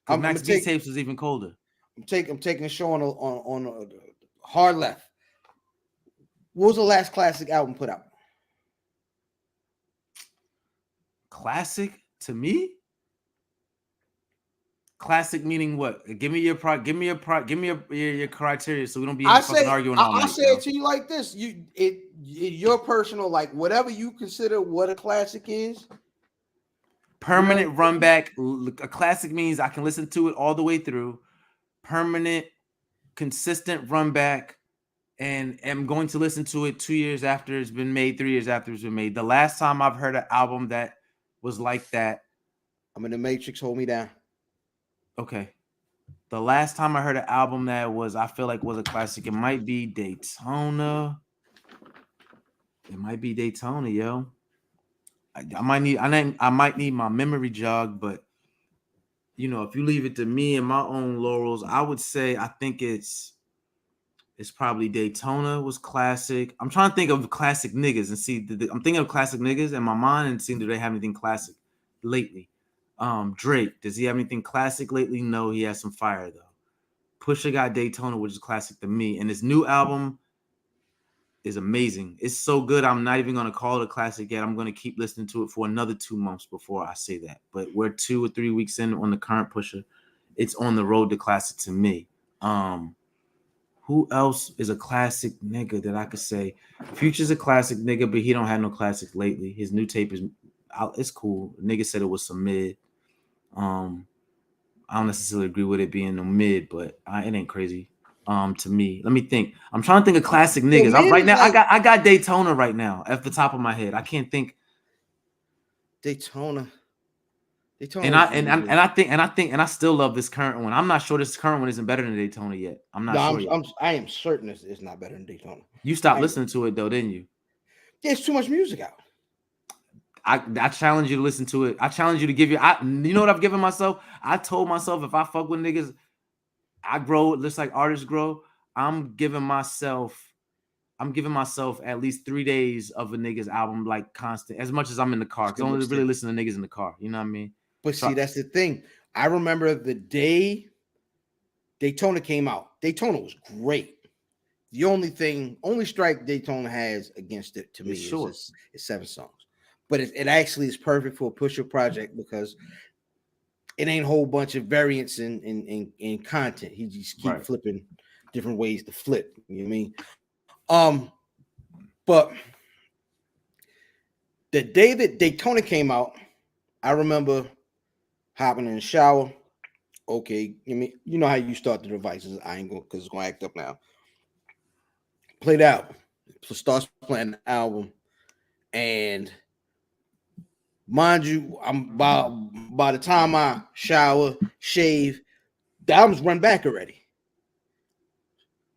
B: Because
A: I'm
B: Max
A: gonna
B: B
A: take.
B: tapes was even colder.
A: I'm taking a show on Hard Left. What was the last classic album put out?
B: Classic to me? Classic meaning what? Give me your criteria so we don't be fucking arguing all night.
A: I say it to you like this. Your personal, like, whatever you consider what a classic is.
B: Permanent run back. A classic means I can listen to it all the way through. Permanent, consistent run back, and am going to listen to it 2 years after it's been made, 3 years after it's been made. The last time I've heard an album that was like that.
A: I'm in the Matrix, hold me down.
B: Okay. The last time I heard an album that I feel like was a classic, it might be Daytona. It might be Daytona, yo. I might need my memory jog, but you know, if you leave it to me and my own laurels, I would say I think it's probably Daytona was classic. I'm trying to think of classic niggas and see. I'm thinking of classic niggas in my mind and seeing do they have anything classic lately. Drake, does he have anything classic lately? No, he has some fire though. Pusha got Daytona, which is classic to me, and his new album is amazing. It's so good. I'm not even gonna call it a classic yet. I'm gonna keep listening to it for another 2 months before I say that. But we're 2 or 3 weeks in on the current Pusha. It's on the road to classic to me. Who else is a classic nigga that I could say? Future's a classic nigga, but he don't have no classic lately. His new tape is it's cool. Nigga said it was some mid. I don't necessarily agree with it being no mid, but it ain't crazy. To me, let me think. I'm trying to think of classic niggas. I got Daytona right now at the top of my head. I can't think.
A: Daytona.
B: And I still love this current one. I'm not sure this current one isn't better than Daytona yet. I'm not sure yet.
A: I am certain it's not better than Daytona.
B: You stopped listening to it though, didn't you?
A: There's too much music out.
B: I challenge you to listen to it. I challenge you to give you know what I've given myself? I told myself if I fuck with niggas, I grow just like artists grow. I'm giving myself at least 3 days of a nigga's album, like constant, as much as I'm in the car. Because I only really listen to niggas in the car. You know what I mean?
A: But see, that's the thing. I remember the day Daytona came out. Daytona was great. The only strike Daytona has against it to me is 7 songs. But it actually is perfect for a Pusha project because it ain't a whole bunch of variants in content. He just keep flipping different ways to flip. You know what I mean? But the day that Daytona came out, I remember hopping in the shower. Okay, you know how you start the devices. I ain't going because it's gonna act up now. Played out, starts playing the album, and mind you, I'm by the time I shower, shave, the album's run back already.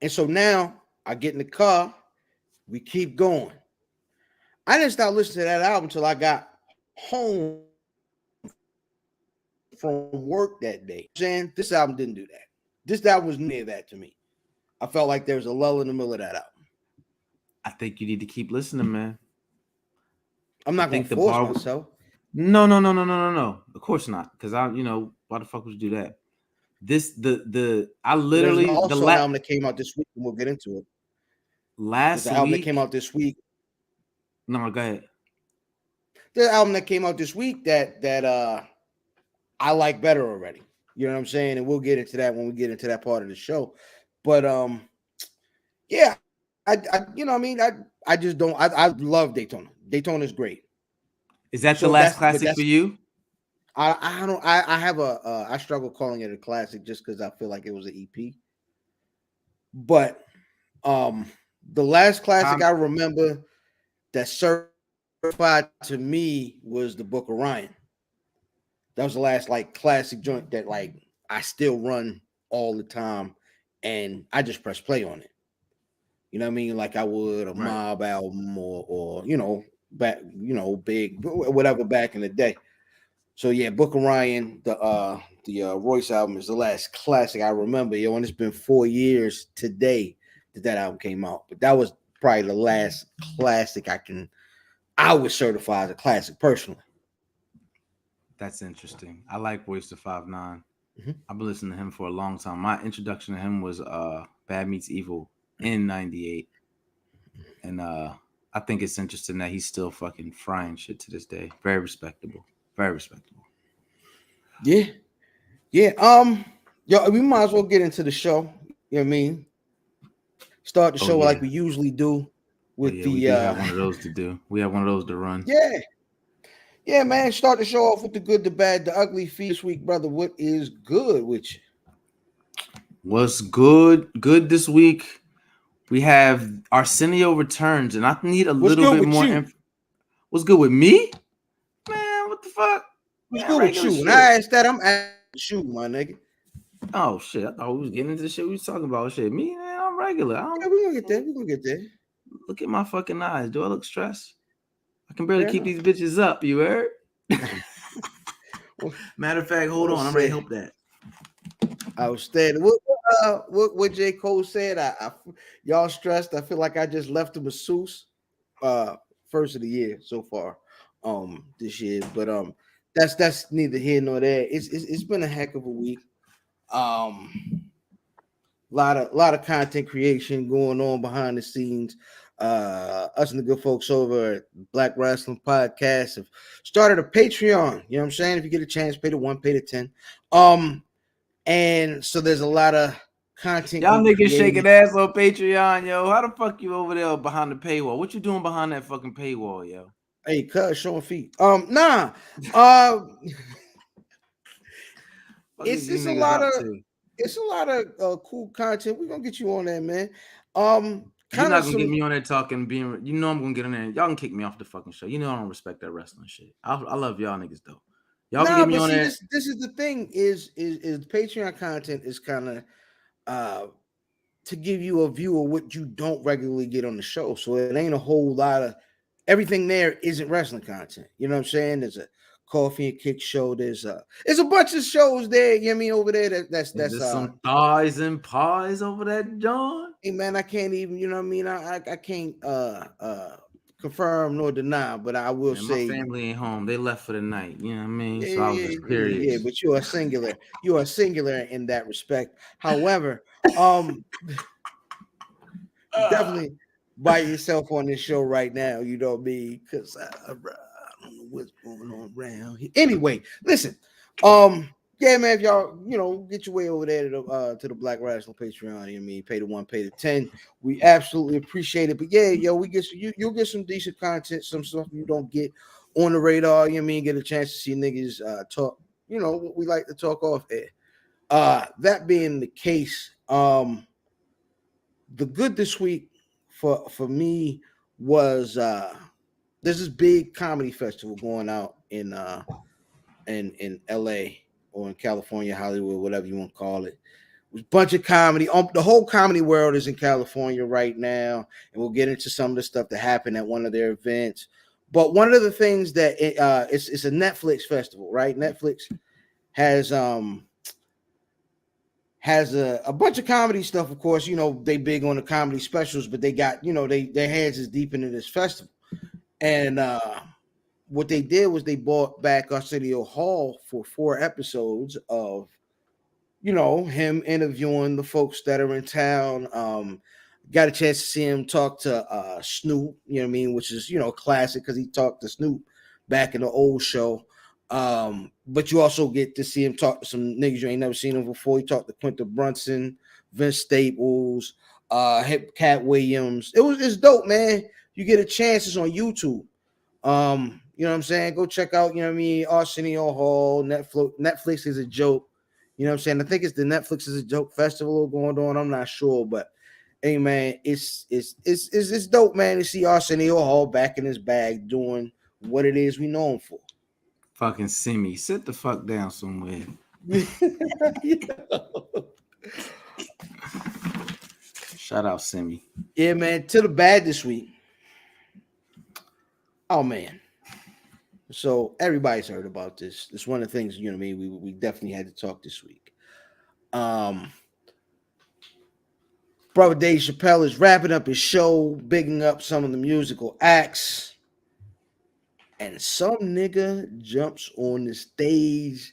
A: And so now I get in the car, we keep going. I didn't start listening to that album until I got home from work that day. Saying this album didn't do that. This album was near that to me. I felt like there was a lull in the middle of that album.
B: I think you need to keep listening, man.
A: I'm not going to force myself.
B: No. Of course not. Because why the fuck would you do that? I literally
A: There's also an album that came out this week, and we'll get into it. The album that came out this week.
B: No, go ahead.
A: The album that came out this week that I like better already. You know what I'm saying? And we'll get into that when we get into that part of the show. But yeah, I you know what I mean? I just don't I love Daytona. Daytona is great.
B: Is that the last classic for you?
A: I don't I have a I struggle calling it a classic just because I feel like it was an EP. But um the last classic
B: Um,
A: I remember that certified to me was the Book of Ryan. That was the last like classic joint that like I still run all the time, and I just press play on it. You know what I mean? Like I would a
B: right.
A: Mob album or back big whatever back in the day. So yeah, Book of Ryan, the Royce album is the last classic I remember. Yo, and it's been 4 years today that album came out. But that was probably the last classic I would certify as a classic personally.
B: That's interesting. I like Royce the 5'9".
A: Mhm.
B: I've been listening to him for a long time. My introduction to him was Bad Meets Evil in '98. And I think it's interesting that he's still fucking frying shit to this day. Very respectable. Very respectable.
A: Yeah, yeah. Yo, we might as well get into the show. You know what I mean? Start the
B: Oh
A: show like
B: yeah.
A: we usually do
B: Oh
A: with
B: yeah. We
A: the
B: do have one of those to do. We have one of those to run.
A: yeah, yeah, man. Start the show off with the good, the bad, the ugly. Feed this week, brother. What is good with you?
B: What's good? Good this week. We have Arsenio returns, and I need a
A: What's
B: little
A: good
B: bit
A: with
B: more
A: you?
B: info. What's good with me? Man, what the fuck?
A: What's
B: Man,
A: good with
B: regular
A: you? When
B: shit.
A: I asked that, I'm asking you, my nigga.
B: Oh shit! I thought we was getting into the shit we was talking about. Shit, me, man, I'm regular. I
A: Yeah,
B: don't
A: we're gonna get there. We're gonna get there.
B: look at my fucking eyes. Do I look stressed? I can barely
A: Fair
B: keep
A: enough.
B: these bitches up. You heard?
A: Well,
B: Matter of fact, hold
A: well
B: on. I'm ready to
A: said.
B: help that.
A: Outstanding. What J. Cole said, y'all stressed. I feel like I just left a masseuse. Uh First of the year so far, this year. But that's neither here nor there. It's been a heck of a week. Um lot of content creation going on behind the scenes. Us and the good folks over at Black Wrestling Podcast have started a Patreon. You know what I'm saying? If you get a chance, pay the 1, pay the 10. And so there's a lot of content
B: Y'all
A: getting
B: niggas shaking
A: created.
B: ass on Patreon, yo. How the fuck you over there behind the paywall? What you doing behind that fucking paywall, yo?
A: Hey, cuz showing feet. Nah. Uh
B: Fuck
A: it's
B: is you
A: it's a
B: niggas
A: lot of
B: up to?
A: cool content. We're gonna get you on that, man.
B: You're
A: Kind
B: not
A: of
B: gonna get
A: some
B: me on there talking, being. You know I'm gonna get in there. Y'all can kick me off the fucking show. You know I don't respect that wrestling shit. I love y'all niggas though. Y'all can
A: nah,
B: get me
A: but
B: on
A: see,
B: there.
A: this is the thing is Patreon content is kind of uh to give you a view of what you don't regularly get on the show. So it ain't a whole lot of everything there isn't wrestling content. You know what I'm saying? There's a coffee and kick show. There's a bunch of shows there, you know what I mean, over there
B: Is there some thighs and pies over that, John?
A: hey man, I can't even, you know what I mean? I can't confirm nor deny, but I will
B: Man, my
A: say
B: family ain't home. They left for the night. You know what I mean?
A: yeah,
B: So I was
A: yeah,
B: just
A: yeah,
B: curious.
A: but you are singular. You are singular in that respect. However, um definitely by yourself on this show right now, you know me, because I don't know what's going on around here. Anyway, listen, yeah, man, if y'all, get your way over there to the Black Wrestling Patreon, you know what I mean, pay the 1, pay the 10. We absolutely appreciate it. But yeah, yo, you'll get some decent content, some stuff you don't get on the radar, you know what I mean, get a chance to see niggas talk, what we like to talk off air. That being the case, the good this week for me was there's this big comedy festival going out in LA or in California, Hollywood, whatever you want to call it. There's a bunch of comedy. The whole comedy world is in California right now, and we'll get into some of the stuff that happened at one of their events. But one of the things that it's a Netflix festival, right? Netflix has a bunch of comedy stuff, of course. They big on the comedy specials, but they got, their hands is deep into this festival. And what they did was they bought back Arsenio Hall for 4 episodes of, him interviewing the folks that are in town. Got a chance to see him talk to Snoop, you know what I mean, which is, classic because he talked to Snoop back in the old show. But you also get to see him talk to some niggas you ain't never seen him before. He talked to Quinta Brunson, Vince Staples, Cat Williams. It's dope, man. You get a chance, it's on YouTube. You know what I'm saying? Go check out, you know what I mean, Arsenio Hall, Netflix is a joke. You know what I'm saying? I think it's the Netflix is a joke festival going on. I'm not sure, but hey man, it's dope, man, to see Arsenio Hall back in his bag doing what it is we know him for.
B: Fucking Simi, sit the fuck down somewhere. Shout out Simi.
A: Yeah, man. To the bad this week. Oh man. So everybody's heard about this. It's one of the things, you know what I mean, we definitely had to talk this week. Brother Dave Chappelle is wrapping up his show, bigging up some of the musical acts. And some nigga jumps on the stage.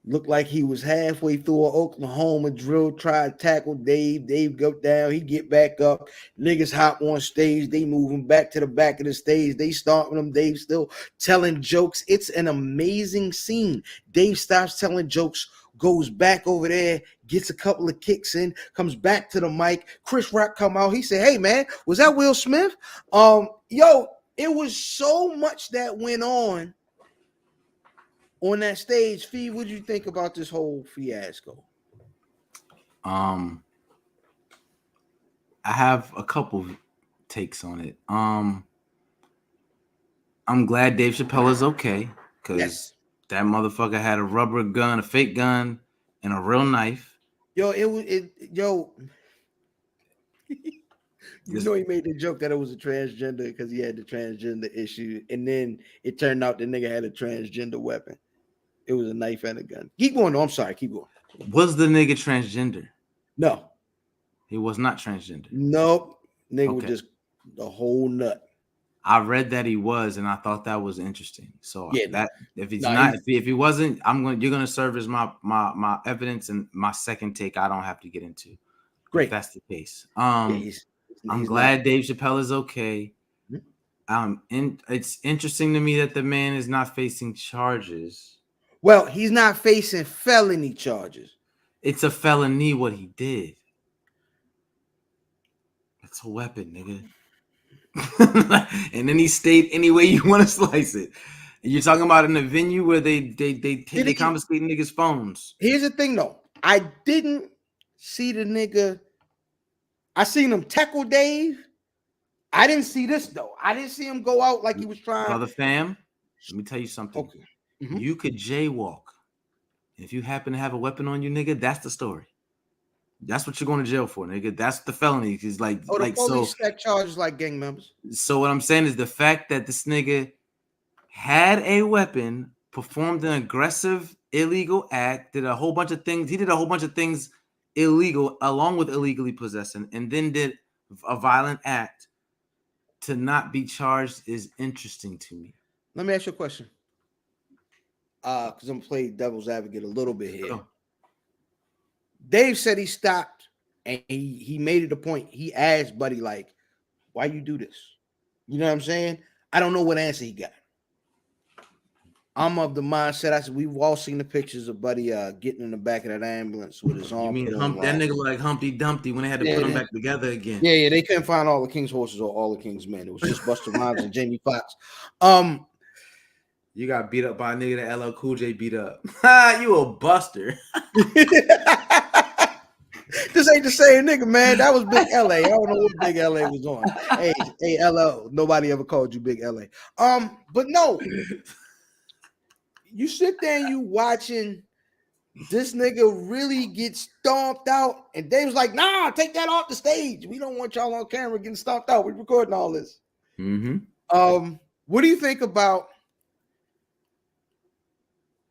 A: Looked like he was halfway through an Oklahoma drill, tried to tackle Dave. Dave go down, he get back up. Niggas hop on stage, they move him back to the back of the stage. They stomping him. Dave still telling jokes. It's an amazing scene. Dave stops telling jokes, goes back over there, gets a couple of kicks in, comes back to the mic. Chris Rock come out. He said, "Hey man, was that Will Smith?" Yo, it was so much that went on that stage. Fee, what did you think about this whole fiasco?
B: I have a couple takes on it. I'm glad Dave Chappelle is okay, because that motherfucker had a rubber gun, a fake gun, and a real knife.
A: Yo, you know he made the joke that it was a transgender because he had the transgender issue, and then it turned out the nigga had a transgender weapon. It was a knife and a gun. Keep going. No, I'm sorry. Keep going.
B: Was the nigga transgender?
A: No.
B: He was not transgender.
A: Nope. Nigga was just a whole nut.
B: I read that he was, and I thought that was interesting. So
A: yeah,
B: that if he's not, if he wasn't, you're gonna serve as my evidence, and my second take I don't have to get into.
A: Great.
B: If that's the case.
A: I'm
B: glad Dave Chappelle is okay. It's interesting to me that the man is not facing charges.
A: Well, he's not facing felony charges.
B: It's a felony what he did. It's a weapon, nigga. And then he stayed any way you want to slice it. And you're talking about in a venue where they confiscate niggas' phones.
A: Here's the thing, though. I didn't see the nigga. I seen him tackle Dave. I didn't see this though. I didn't see him go out like he was trying.
B: Brother fam, let me tell you something.
A: Okay. Mm-hmm.
B: You could jaywalk. If you happen to have a weapon on you, nigga, that's the story. That's what you're going to jail for, nigga. That's the felony. Because
A: the police stack charges like gang members.
B: So what I'm saying is the fact that this nigga had a weapon, performed an aggressive, illegal act, did a whole bunch of things. He did a whole bunch of things illegal, along with illegally possessing, and then did a violent act. To not be charged is interesting to me.
A: Let me ask you a question. Because I'm gonna play devil's advocate a little bit here. Oh. Dave said he stopped and he made it a point. He asked Buddy, like, why you do this? You know what I'm saying? I don't know what answer he got. I'm of the mindset. I said we've all seen the pictures of Buddy getting in the back of that ambulance with his arm.
B: You mean that nigga look like Humpty Dumpty when they had to put him back together again?
A: Yeah, they couldn't find all the King's horses or all the King's men. It was just Busta Rhymes and Jamie Foxx.
B: You got beat up by a nigga that LL Cool J beat up. You a buster.
A: This ain't the same nigga, man. That was Big LA. I don't know what Big LA was on. Hey, LL. Nobody ever called you Big LA. But no. You sit there and you watching this nigga really get stomped out, and Dave's like, "Nah, take that off the stage. We don't want y'all on camera getting stomped out. We're recording all this."
B: Mm-hmm.
A: What do you think about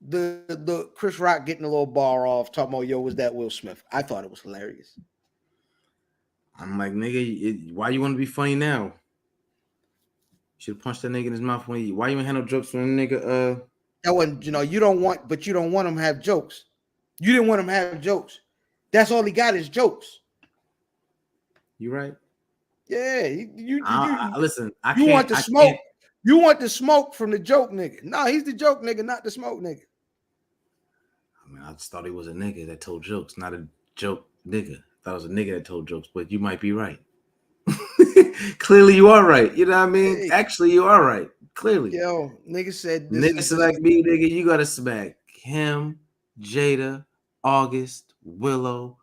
A: the Chris Rock getting a little bar off, talking about, "Yo, was that Will Smith?" I thought it was hilarious.
B: I'm like, nigga, why you want to be funny now? You should have punched that nigga in his mouth when why you ain't had no jokes from a nigga?
A: That wasn't, you don't want him to have jokes. You didn't want him to have jokes. That's all he got is jokes.
B: You right?
A: Yeah.
B: Listen,
A: you want the smoke. You want the smoke from the joke nigga. No, he's the joke nigga, not the smoke nigga.
B: I mean, I just thought he was a nigga that told jokes, not a joke nigga. I thought it was a nigga that told jokes, but you might be right. Clearly, you are right. You know what I mean? Hey. Actually, you are right. Clearly.
A: Yo, nigga said this
B: Nigga
A: is
B: select me, nigga. You gotta smack him, Jada, August, Willow,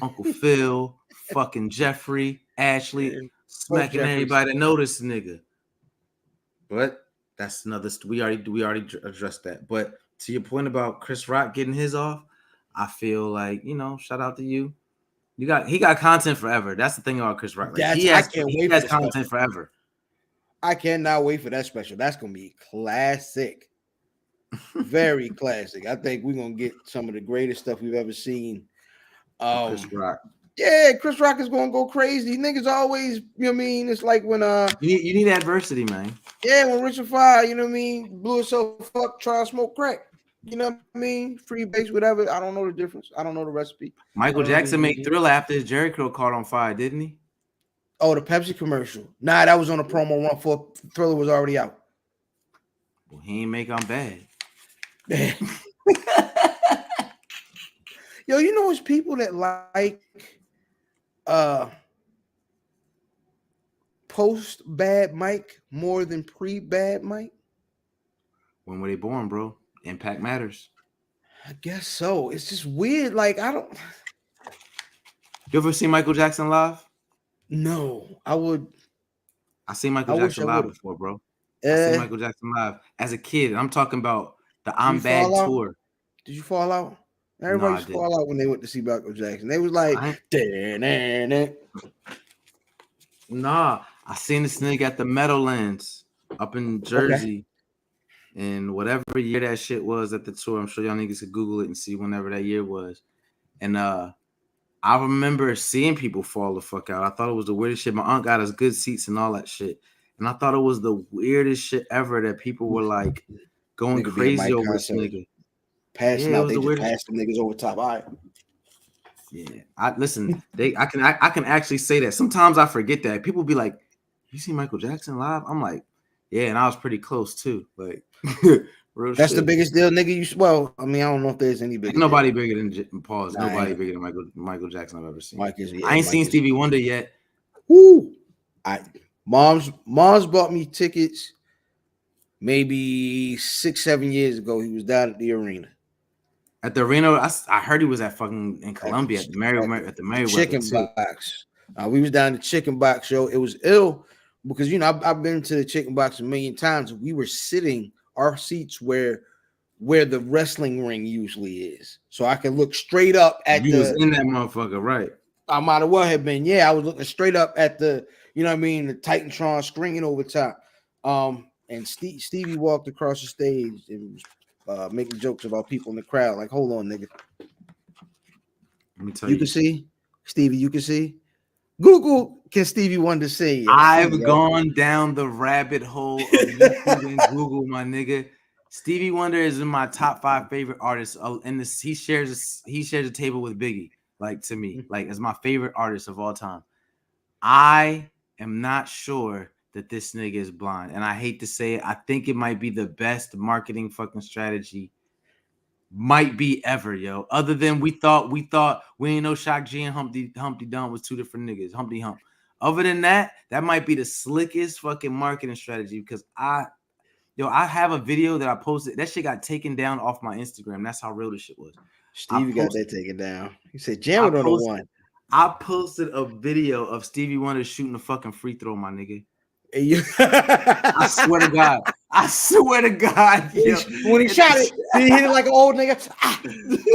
B: Uncle Phil, fucking Jeffrey, Ashley,
A: and both
B: smacking
A: Jeffries.
B: everybody that know this nigga. But that's another. We already addressed that. But to your point about Chris Rock getting his off, I feel like, shout out to you. He got content forever. That's the thing about Chris Rock. Like
A: I can't
B: he
A: wait
B: has
A: for the
B: content
A: special.
B: forever.
A: I cannot wait for that special. That's gonna be classic. Very classic. I think we're gonna get some of the greatest stuff we've ever seen.
B: Chris Rock.
A: Yeah, Chris Rock is gonna go crazy. Niggas always, you know what I mean? It's like when
B: you need adversity, man.
A: yeah, when Richard Fire, you know what I mean, blew himself up trying to smoke crack. You know what I mean? Free base, whatever. I don't know the difference. I don't know the recipe.
B: Michael Jackson made Thriller after his Jerry Curl caught on fire, didn't he?
A: Oh, the Pepsi commercial. Nah, that was on a promo run for Thriller was already out.
B: Well, he ain't make I'm bad.
A: Yo, you know, it's people that like post bad Mike more than pre bad Mike.
B: When were they born, bro? Impact matters.
A: I guess so. It's just weird. Like, I don't.
B: You ever seen Michael Jackson live?
A: No, I would.
B: I seen Michael Jackson live before, bro. I seen Michael Jackson live as a kid. I'm talking about the I'm Bad tour.
A: Did you fall out? Everybody used to fall out when they went to see Michael Jackson. They was like,
B: nah. I seen this nigga at the Meadowlands up in Jersey. And whatever year that shit was at the tour, I'm sure y'all niggas could Google it and see whenever that year was. And I remember seeing people fall the fuck out. I thought it was the weirdest shit. My aunt got us good seats and all that shit. And I thought it was the weirdest shit ever that people were like going crazy over this nigga.
A: Passing out, they just passed them niggas over top. All right.
B: Yeah. I can actually say that. Sometimes I forget that. People be like, you see Michael Jackson live? I'm like, yeah, and I was pretty close too. Like, real
A: that's
B: shit.
A: The biggest deal, nigga. Well, I mean, I don't know if there's any bigger.
B: Nobody bigger than Pause. Nobody bigger than Michael Jackson I've ever seen. I ain't seen Stevie Wonder yet.
A: Woo! Mom's bought me tickets maybe 6-7 years ago. He was down at the arena.
B: At the arena, I heard he was at fucking in Columbia at the Merriweather
A: Chicken Box. We was down at the Chicken Box show. It was ill because I've been to the Chicken Box a million times. We were sitting our seats where the wrestling ring usually is, so I can look straight up at
B: you was in that motherfucker, right?
A: I might have well have been. Yeah, I was looking straight up at the, you know what I mean, the Titantron screen over top. And Stevie walked across the stage and making jokes about people in the crowd. Like, hold on, nigga.
B: Let me tell you.
A: You can see, Stevie. You can see. Google, can Stevie Wonder sing?
B: I've gone down the rabbit hole of YouTube and Google, my nigga. Stevie Wonder is in my top 5 favorite artists. And he shares a table with Biggie. Like, to me, like, as my favorite artist of all time. I am not sure that this nigga is blind. And I hate to say it. I think it might be the best marketing fucking strategy might be ever, yo. Other than we thought we ain't know Shock G and Humpty Dump was 2 different niggas. Humpty Hump. Other than that might be the slickest fucking marketing strategy because I have a video that I posted. That shit got taken down off my Instagram. That's how real this shit was.
A: Stevie got that taken down. He said, "Jam it on the one."
B: I posted a video of Stevie Wonder shooting a fucking free throw, my nigga. I swear to God. Yo.
A: When he shot it, did he hit it like an old nigga?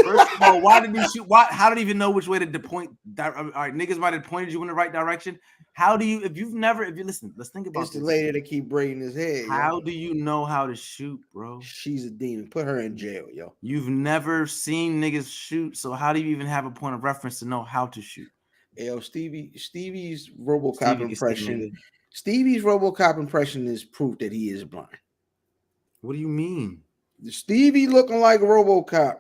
B: First of all, why did he shoot? How did he even know which way to point? All right, niggas might have pointed you in the right direction. How do you, if you listen, let's think about
A: this. It's the lady that keep braiding his head.
B: How do you know how to shoot, bro?
A: She's a demon. Put her in jail, yo.
B: You've never seen niggas shoot, so how do you even have a point of reference to know how to shoot?
A: Yo, Stevie's RoboCop impression. Stevie's RoboCop impression is proof that he is blind.
B: What do you mean?
A: Stevie looking like a RoboCop.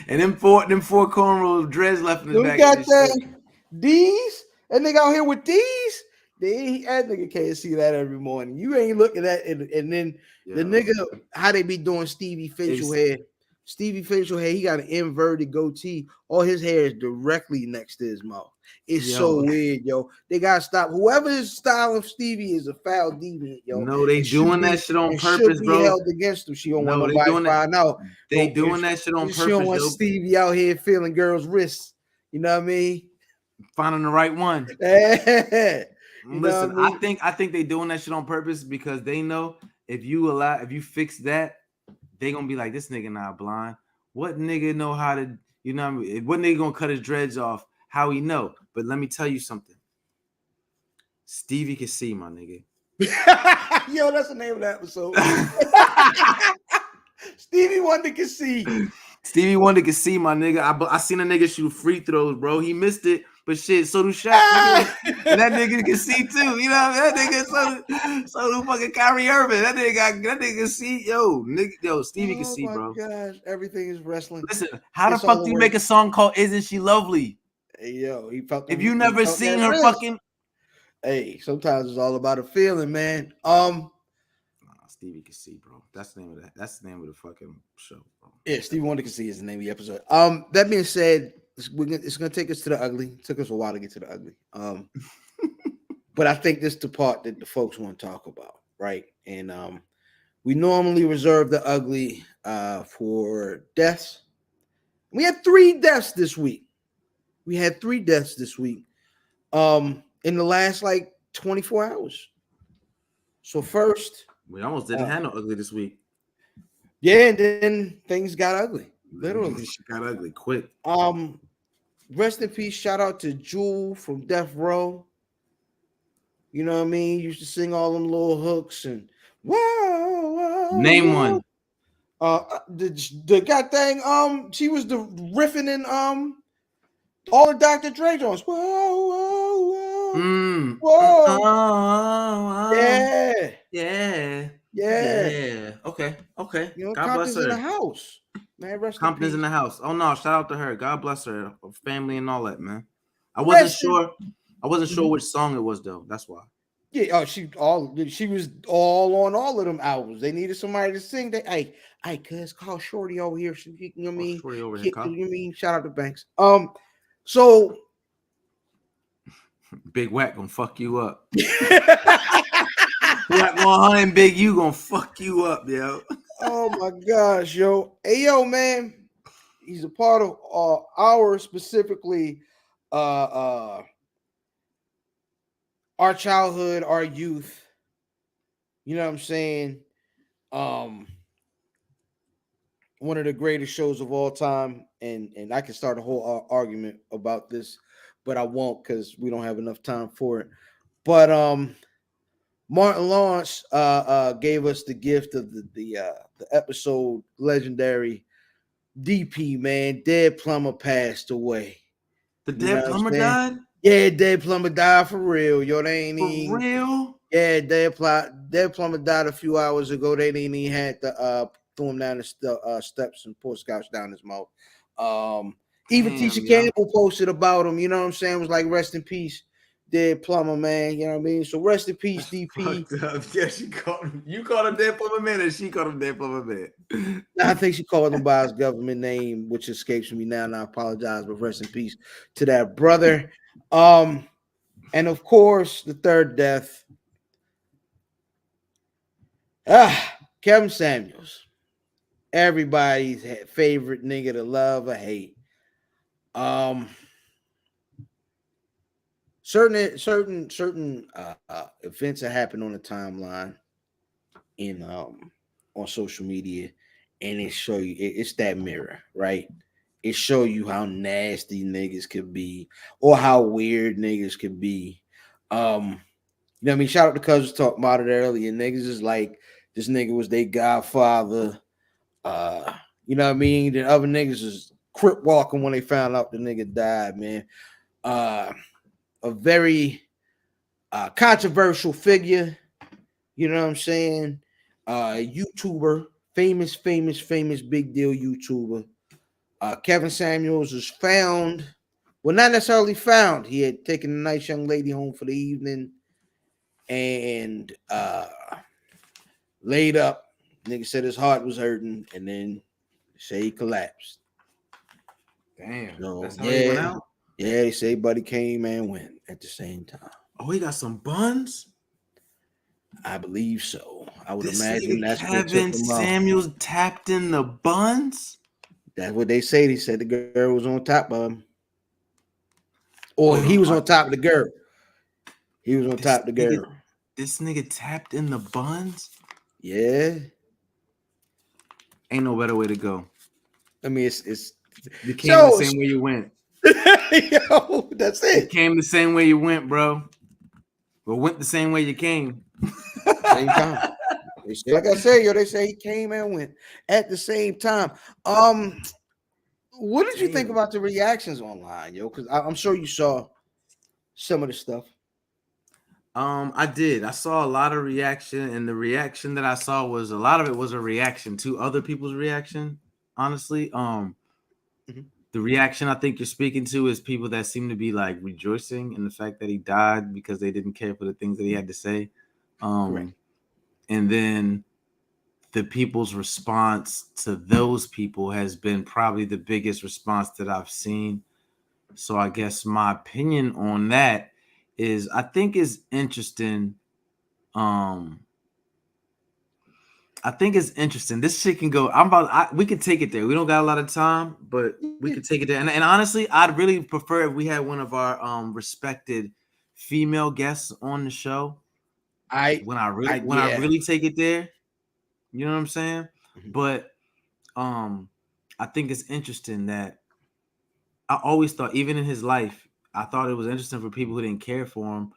B: And them four cornrows dreads left in the back.
A: We got that. These, that nigga out here with these. That nigga can't see that every morning. You ain't looking at it. And then the nigga, how they be doing Stevie facial hair. Stevie facial hair, he got an inverted goatee. All his hair is directly next to his mouth. It's
B: Yo.
A: so weird, yo. They gotta stop. Whoever is styling Stevie is a foul deviant, yo.
B: No, they
A: It should
B: doing
A: be-
B: that shit on
A: it should
B: purpose,
A: be
B: bro.
A: held against them. She don't want
B: No, they
A: nobody
B: doing
A: to
B: it.
A: find out.
B: They
A: But
B: doing that shit on
A: she don't
B: purpose,
A: want
B: yo.
A: Stevie out here feeling girls' wrists. You know what I mean?
B: Finding the right one.
A: You know
B: Listen,
A: what I mean?
B: I think they doing that shit on purpose because they know if you fix that, they gonna be like, this nigga not blind. What nigga know how to, you know what I mean? What nigga gonna cut his dreads off? How he know? But let me tell you something. Stevie can see, my nigga.
A: Yo, that's the name of the episode. Stevie Wonder can see.
B: Stevie Wonder can see, my nigga. I seen a nigga shoot free throws, bro. He missed it, but shit, so do Shaq. Nigga. And that nigga can see too. You know what I mean? That nigga, so do fucking Kyrie Irving. That nigga can see. Yo, Stevie can see, bro.
A: Oh my gosh, everything is wrestling.
B: Listen, how
A: It's
B: the fuck
A: all
B: do you
A: the
B: make
A: way.
B: a song called "Isn't She Lovely"?
A: Hey, yo, he felt.
B: If you never seen her fucking,
A: Hey, sometimes it's all about a feeling, man.
B: Stevie can see, bro. That's the name of that. That's the name of the fucking show, bro.
A: Yeah, Stevie Wonder can see is the name of the episode. That being said, it's gonna take us to the ugly. It took us a while to get to the ugly. But I think this is the part that the folks want to talk about, right? And we normally reserve the ugly for deaths. We had 3 deaths this week. In the last like 24 hours. So first,
B: We almost didn't have no ugly this week.
A: yeah, and then things got ugly. Literally.
B: She got ugly quick.
A: Rest in peace. Shout out to Jewel from Death Row. You know what I mean? Used to sing all them little hooks and whoa.
B: Name one.
A: The god thing. She was the riffing in all the Dr. Dre joints. Whoa. Yeah.
B: Okay.
A: You know,
B: God bless
A: Compton's in the
B: her.
A: house. Man, rest
B: Compton's
A: in
B: in
A: peace.
B: the house. Oh no, shout out to her. God bless her, her family and all that, man. I wasn't sure which song it was though. That's why.
A: Yeah, she was all on all of them albums. They needed somebody to sing. Hey, cuz call Shorty over here. So you know what I mean?
B: Shorty over here,
A: You know
B: Kyle.
A: what I mean? Shout out to Banks. So
B: Big Whack gonna fuck you up. Whack 100 and Big U gonna fuck you up, yo.
A: oh my gosh, yo. Hey yo, man. He's a part of our specifically our childhood, our youth. You know what I'm saying? One of the greatest shows of all time, and I can start a whole argument about this, but I won't because we don't have enough time for it. But Martin Lawrence gave us the gift of the episode legendary DP, man. Dead Plumber passed away.
B: The Dead Plumber died?
A: Yeah, Dead Plumber died for real. Yo, they ain't
B: For
A: even
B: real?
A: Yeah, Dead Plumber died a few hours ago. They didn't even had to throw him down the steps and pour scotch down his mouth. Even Tisha Campbell posted about him. You know what I'm saying? It was like rest in peace, Dead Plumber, man. You know what I mean? So rest in peace, DP.
B: Yeah, she called him. You called him Dead Plumber Man, and she called him Dead Plumber Man.
A: I think she called him by his government name, which escapes me now, and I apologize. But rest in peace to that brother. And of course, the third death. Kevin Samuels, everybody's favorite nigga to love or hate. Certain events that happen on the timeline in on social media, and it show you it's that mirror, right? It show you how nasty niggas could be or how weird niggas could be. You know what I mean? Shout out to Cuz talking about it earlier. Niggas is like this nigga was their godfather. You know what I mean? The other niggas is crip walking when they found out the nigga died, man. A very controversial figure, you know what I'm saying? YouTuber, famous big deal YouTuber. Kevin Samuels was found, well, not necessarily found. He had taken a nice young lady home for the evening and laid up. Nigga said his heart was hurting, and then say he collapsed.
B: Damn,
A: So,
B: that's how he went out.
A: Yeah, they say Buddy came and went at the same time.
B: Oh, he got some buns.
A: I believe so. I would
B: This
A: imagine
B: nigga
A: that's what took
B: Kevin
A: him out.
B: Samuels tapped in the buns.
A: That's what they say. They said the girl was on top of him. Or
B: Hold
A: he
B: on.
A: was on top of the girl. He was on
B: This
A: top of the
B: nigga,
A: girl.
B: this nigga tapped in the buns.
A: Yeah.
B: Ain't no better way to go.
A: I mean, it's
B: You came the
A: so
B: same way you went.
A: yo, that's
B: You
A: it.
B: came the same way you went, bro. But went the same way you came.
A: Same time. They say, like I said, yo, they say he came and went at the same time. What did you think
B: Damn.
A: about the reactions online, yo? Because I'm sure you saw some of the stuff.
B: I did. I saw a lot of reaction, and the reaction that I saw was a lot of it was a reaction to other people's reaction. Honestly,
A: Mhm.
B: the reaction I think you're speaking to is people that seem to be like rejoicing in the fact that he died because they didn't care for the things that he had to say.
A: Correct.
B: And then the people's response to those people has been probably the biggest response that I've seen. So I guess my opinion on that is I think is interesting. I think it's interesting. This shit can go. We could take it there. We don't got a lot of time, but we could take it there. And honestly, I'd really prefer if we had one of our respected female guests on the show. When I
A: yeah.
B: really take it there, you know what I'm saying?
A: Mhm.
B: But I think it's interesting that I always thought, even in his life, I thought it was interesting for people who didn't care for him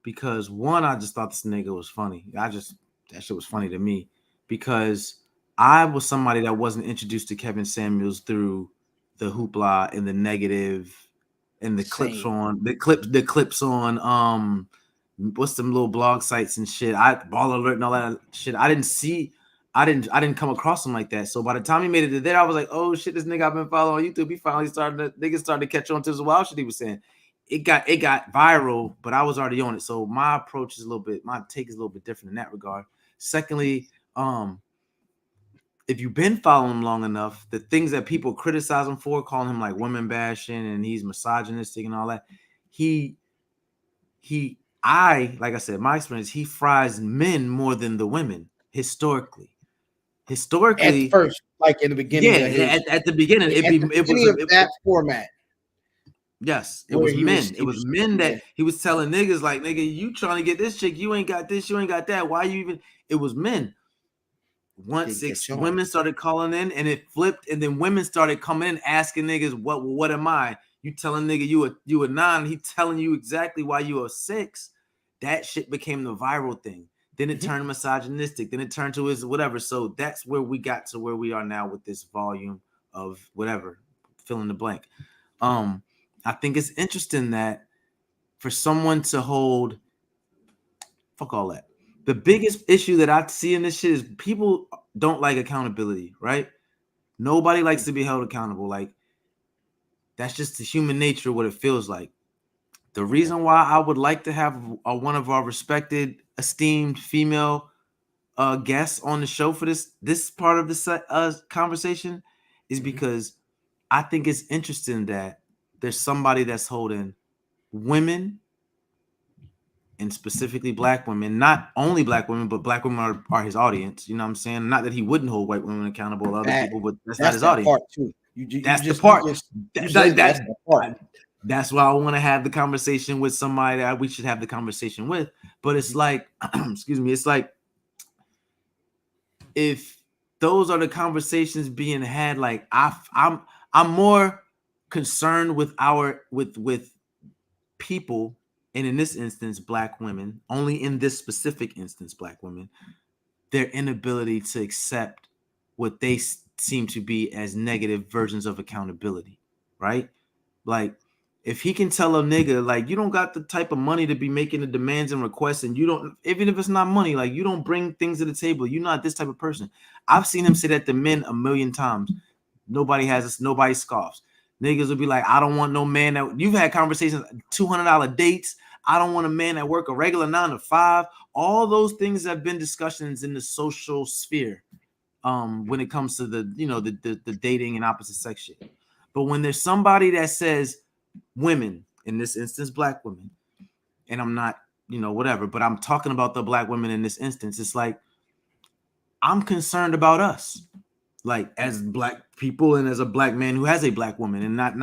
B: because one, I just thought this nigga was funny. That shit was funny to me because I was somebody that wasn't introduced to Kevin Samuels through the hoopla and the negative and the clips
A: Same.
B: on the clips on what's them little blog sites and shit. Ball Alert and all that shit. I didn't come across him like that. So by the time he made it to there, I was like, oh shit, this nigga I've been following on YouTube. He finally started to catch on to this wild shit he was saying. It got viral, but I was already on it. So my approach is my take is a little bit different in that regard. Secondly, if you've been following him long enough, the things that people criticize him for, calling him like women bashing and he's misogynistic and all that, like I said, my experience, he fries men more than the women historically.
A: At first, like in the beginning of his
B: at the beginning,
A: at the beginning of that format.
B: Yes, it
A: Where
B: was
A: he
B: men. It
A: he
B: was men
A: yeah.
B: that he was telling niggas like, nigga, you trying to get this chick, you ain't got this, you ain't got that. Why you even? It was men. Once
A: Didn't catch on.
B: women started calling in and it flipped, and then women started coming in asking niggas, what am I? You telling nigga you a 9, he telling you exactly why you a 6. That shit became the viral thing. Then it turned misogynistic. Then it turned to his whatever. So that's where we got to where we are now with this volume of whatever, fill in the blank. I think it's interesting that for someone to hold, fuck all that. The biggest issue that I see in this shit is people don't like accountability, right? Nobody likes to be held accountable. Like, that's just the human nature, what it feels like. The reason why I would like to have one of our respected, esteemed female guests on the show for this part of the conversation is because I think it's interesting that there's somebody that's holding women and specifically black women, not only black women, but black women are his audience. You know what I'm saying? Not that he wouldn't hold white women accountable or other people, but that's not his
A: that
B: audience.
A: part too.
B: That's the part.
A: That's the part.
B: That's why I want to have the conversation with somebody that we should have the conversation with. But it's like, excuse me, it's like if those are the conversations being had, like I'm more concerned with with people, and in this instance, black women, only in this specific instance, black women, their inability to accept what they seem to be as negative versions of accountability, right? Like, if he can tell a nigga, like, you don't got the type of money to be making the demands and requests, and you don't, even if it's not money, like, you don't bring things to the table, you're not this type of person. I've seen him say that to men a million times. Nobody has this, nobody scoffs. Niggas will be like, I don't want no man that, you've had conversations, $200 dates. I don't want a man that work a regular 9 to 5. All those things have been discussions in the social sphere when it comes to the dating and opposite sex shit. But when there's somebody that says, women, in this instance, black women, and I'm not, whatever, but I'm talking about the black women in this instance. It's like, I'm concerned about us, like as black people and as a black man who has a black woman, and not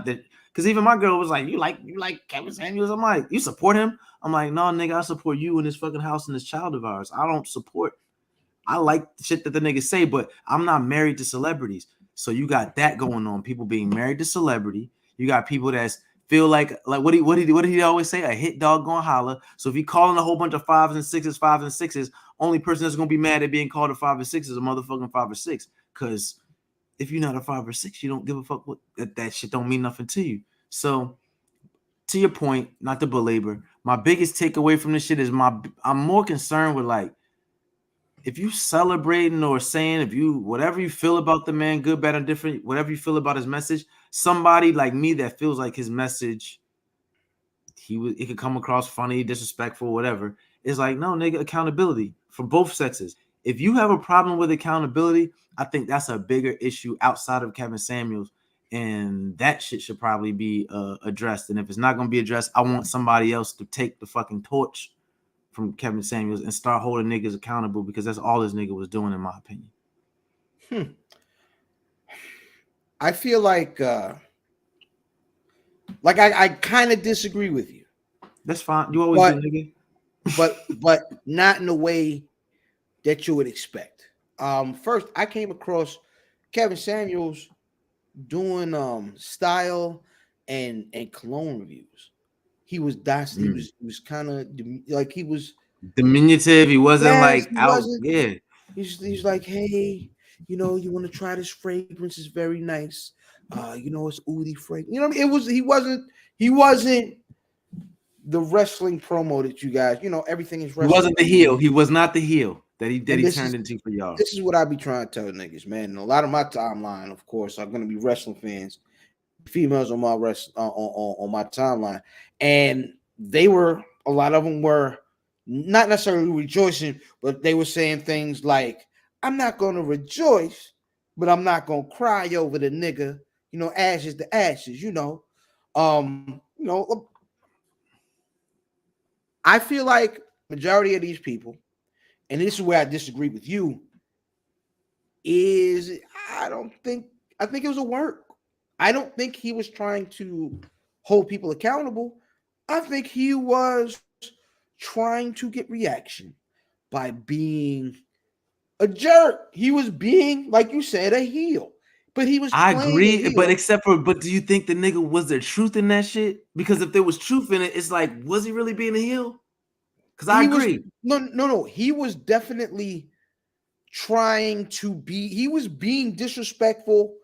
B: that, because even my girl was like, you like Kevin Samuels? I'm like, you support him? I'm like, no, nigga, I support you and this fucking house and this child of ours. I like shit that the niggas say, but I'm not married to celebrities. So you got that going on. People being married to celebrity. You got people that feel like what did he always say? A hit dog gonna holler. So if he calling a whole bunch of fives and sixes, only person that's gonna be mad at being called a 5 or 6 is a motherfucking 5 or 6. Because if you're not a 5 or 6, you don't give a fuck what that shit don't mean nothing to you. So to your point, not to belabor, my biggest takeaway from this shit is I'm more concerned with, like, if you celebrating or saying, if you, whatever you feel about the man, good, bad, or different, whatever you feel about his message, somebody like me that feels like his message, it could come across funny, disrespectful, whatever. It's like, no, nigga, accountability for both sexes. If you have a problem with accountability, I think that's a bigger issue outside of Kevin Samuels, and that shit should probably be addressed. And if it's not going to be addressed, I want somebody else to take the fucking torch from Kevin Samuels and start holding niggas accountable, because that's all this nigga was doing, in my opinion.
A: I feel like I kind of disagree with you.
B: That's fine. You always do, nigga.
A: but not in the way that you would expect. First, I came across Kevin Samuels doing style and cologne reviews. He was he was kind of like, he was
B: diminutive. He wasn't like
A: he
B: out.
A: wasn't,
B: Yeah.
A: He's like, hey, you want to try this fragrance? It's very nice. It's oody fragrance. You know what I mean? He wasn't the wrestling promo that you guys, everything is wrestling.
B: He wasn't the heel. He was not the heel that he turned into for y'all.
A: This is what I be trying to tell niggas, man. And a lot of my timeline, of course, are gonna be wrestling fans, females on my on my timeline, and a lot of them were not necessarily rejoicing, but they were saying things like, "I'm not gonna rejoice, but I'm not gonna cry over the nigga." Ashes to ashes. I feel like majority of these people, and this is where I disagree with you, is I think it was a work. I don't think he was trying to hold people accountable. I think he was trying to get reaction by being a jerk. He was being, like you said, a heel. But he was.
B: I agree, but do you think the nigga, was there truth in that shit? Because if there was truth in it, it's like, was he really being a heel? Because I agree.
A: No. He was definitely trying to be. He was being disrespectful.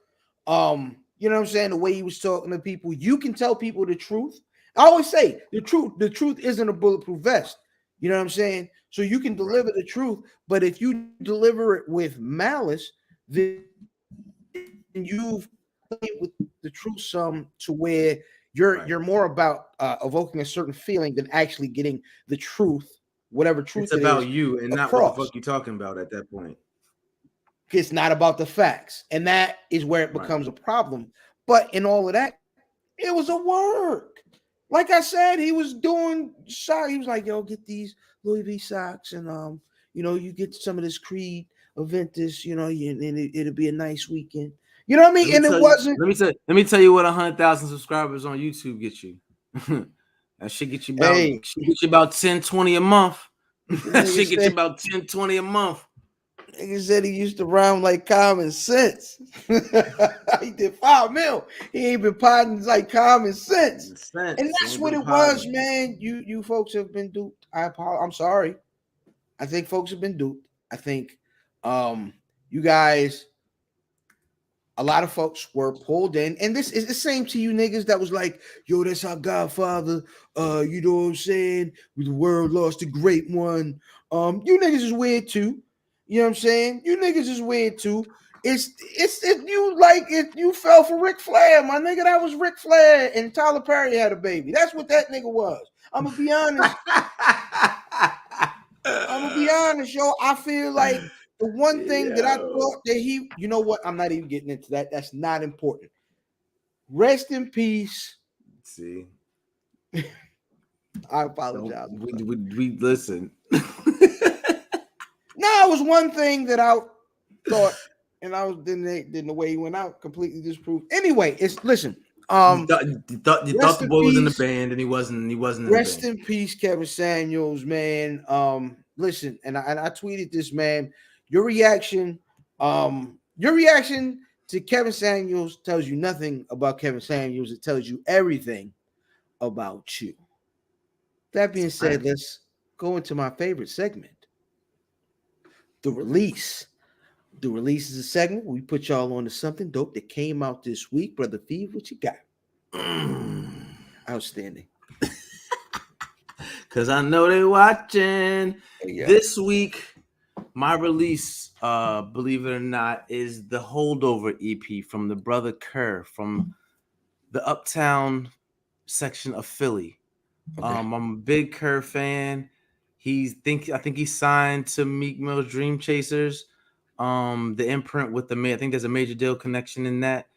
A: You know what I'm saying? The way he was talking to people. You can tell people the truth. I always say the truth. The truth isn't a bulletproof vest. You know what I'm saying? So you can deliver the truth, but if you deliver it with malice, then you've played with the truth some to where you're more about evoking a certain feeling than actually getting the truth, whatever truth
B: it's about you and across. Not what the fuck you talking about at that point.
A: It's not about the facts, and that is where it becomes a problem. But in all of that, it was a work. Like I said, he was doing socks. He was like, "Yo, get these Louis V socks, and you get some of this Creed Aventus, and it'll be a nice weekend." You know what I mean? And it wasn't.
B: Let me tell you what 100,000 subscribers on YouTube get you. That shit get you about 10, 20 a month. That shit get you about 10, 20 a month.
A: Nigga said he used to rhyme like Common Sense. He did 5 mil. He ain't been potting like Common Sense. And that's what it was, man. You folks have been duped. I'm sorry. I think folks have been duped. I think you guys, a lot of folks were pulled in, and this is the same to you niggas that was like, "Yo, that's our Godfather." You know what I'm saying? The world lost a great one. You niggas is weird too. You know what I'm saying? You niggas is weird too. If you fell for Ric Flair, my nigga, that was Ric Flair, and Tyler Perry had a baby. That's what that nigga was. I'm gonna be honest. Yo. I feel like the one thing that I thought that you know what? I'm not even getting into that. That's not important. Rest in peace,
B: See,
A: I
B: so
A: apologize.
B: we listen.
A: No, it was one thing that I thought, and I was then the way he went out completely disproved. Anyway, it's listen.
B: You thought
A: Rest
B: the
A: in
B: boy was in the
A: peace.
B: band, and he wasn't. He wasn't in the
A: Rest
B: band.
A: in peace, Kevin Samuels, man. Listen, and I tweeted this, man. Your reaction, to Kevin Samuels tells you nothing about Kevin Samuels. It tells you everything about you. That being said, let's go into my favorite segment, the release. The release is a segment where we put y'all on to something dope that came out this week. Brother Feeve, what you got? Outstanding.
B: Cause I know they watching.
A: Yeah.
B: This week, my release, believe it or not, is the Holdover EP from the brother Kerr from the Uptown section of Philly.
A: Okay.
B: I'm a big Kerr fan. I think he's signed to Meek Mill's Dream Chasers. The imprint with I think there's a Major Deal connection in that.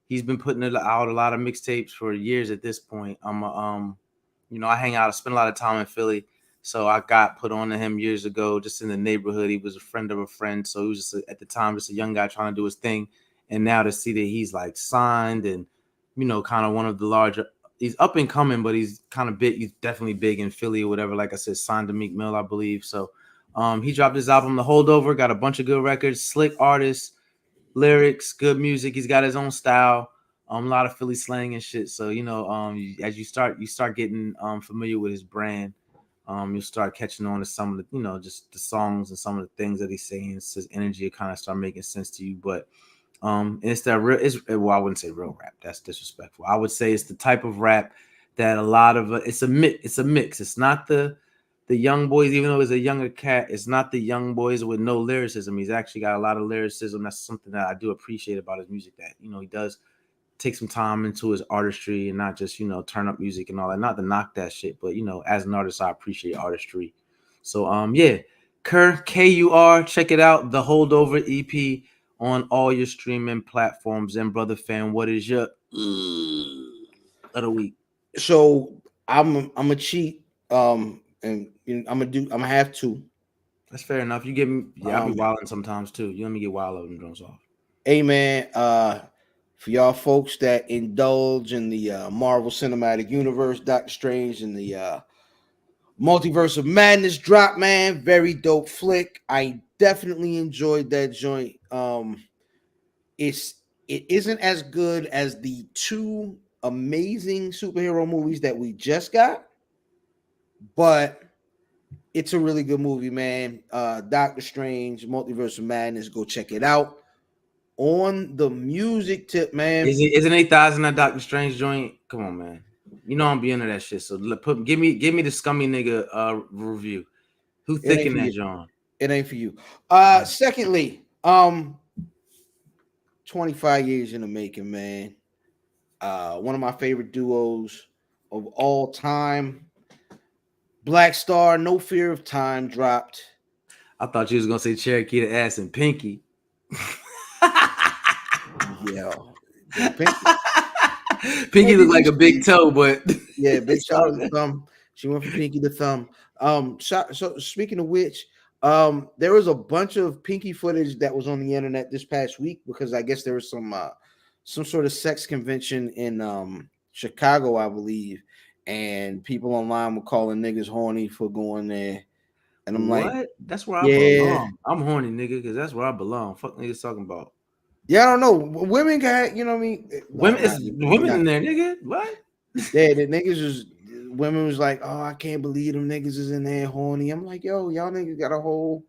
B: He's been putting out a lot of mixtapes for years at this point. I hang out, I spend a lot of time in Philly. So I got put on to him years ago, just in the neighborhood. He was a friend of a friend. So he was just at the time just a young guy trying to do his thing. And now to see that he's like signed and, kind of one of the larger, he's up and coming, but he's kind of big. He's definitely big in Philly or whatever. Like I said, signed to Meek Mill, I believe. So he dropped his album, The Holdover, got a bunch of good records, slick artists, lyrics, good music. He's got his own style. A lot of Philly slang and shit. So, as you start getting familiar with his brand, you'll start catching on to some of the, just the songs and some of the things that he's saying. It's his energy will kind of start making sense to you. But it's that real. I wouldn't say real rap. That's disrespectful. I would say it's the type of rap that a lot of it's a mix. It's not the young boys, even though he's a younger cat. It's not the young boys with no lyricism. He's actually got a lot of lyricism. That's something that I do appreciate about his music. That he does take some time into his artistry and not just turn up music and all that. Not to knock that shit, but as an artist, I appreciate artistry. So Kerr, Kur, check it out. The Holdover EP on all your streaming platforms. And brother fan, what is your of the week?
A: So I'm a cheat. And I'm gonna have two.
B: That's fair enough. You give me, I be wilding sometimes too. You let me get wild of them drums off.
A: Hey man, for y'all folks that indulge in the Marvel Cinematic Universe, Doctor Strange and the Multiverse of Madness drop, man, very dope flick. I definitely enjoyed that joint. It isn't as good as the two amazing superhero movies that we just got, but it's a really good movie, man. Doctor Strange, Multiverse of Madness, go check it out. On the music tip, man.
B: Isn't 8,000 that Doctor Strange joint? Come on, man. I'm be into that shit. So give me the scummy nigga review. Who thick in that joint?
A: It ain't for you. Secondly, 25 years in the making, man. One of my favorite duos of all time. Black Star, No Fear of Time dropped.
B: I thought you was gonna say Cherokee the Ass and Pinky.
A: Yeah.
B: Pinky looked like a big toe, but
A: yeah, big shout out to Thumb. She went from Pinky to Thumb. So speaking of which, there was a bunch of Pinky footage that was on the internet this past week because I guess there was some sort of sex convention in Chicago, I believe, and people online were calling niggas horny for going there. And I'm
B: what?
A: like,
B: that's where I belong. I'm horny, nigga, because that's where I belong. Fuck niggas talking about.
A: Yeah, I don't know. Women got, what I mean?
B: Women in there, nigga. What?
A: Yeah, the niggas was women was like, oh, I can't believe them niggas is in there horny. I'm like, yo, y'all niggas got a whole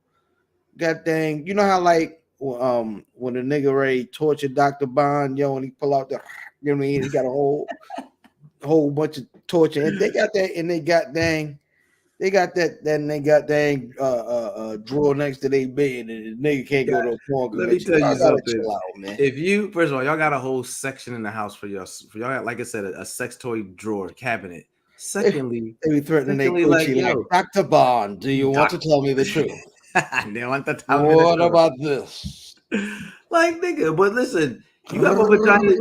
A: goddamn. You know how like when the nigga Ray tortured Dr. Bond, yo, and he pull out the, you know what I mean? He got a whole bunch of torture, and they got that, and they got dang. They got that, then they got dang drawer next to their bed, and the nigga can't go to a porn convention.
B: Let me tell you something.
A: Chill out, man.
B: If you, first of all, y'all got a whole section in the house for y'all got, like I said, a sex toy drawer cabinet. Secondly,
A: they be threatening they like Dr. Bond, do you want to tell me the truth?
B: They want to tell me
A: what about this?
B: Like, nigga, but listen, You have a vagina.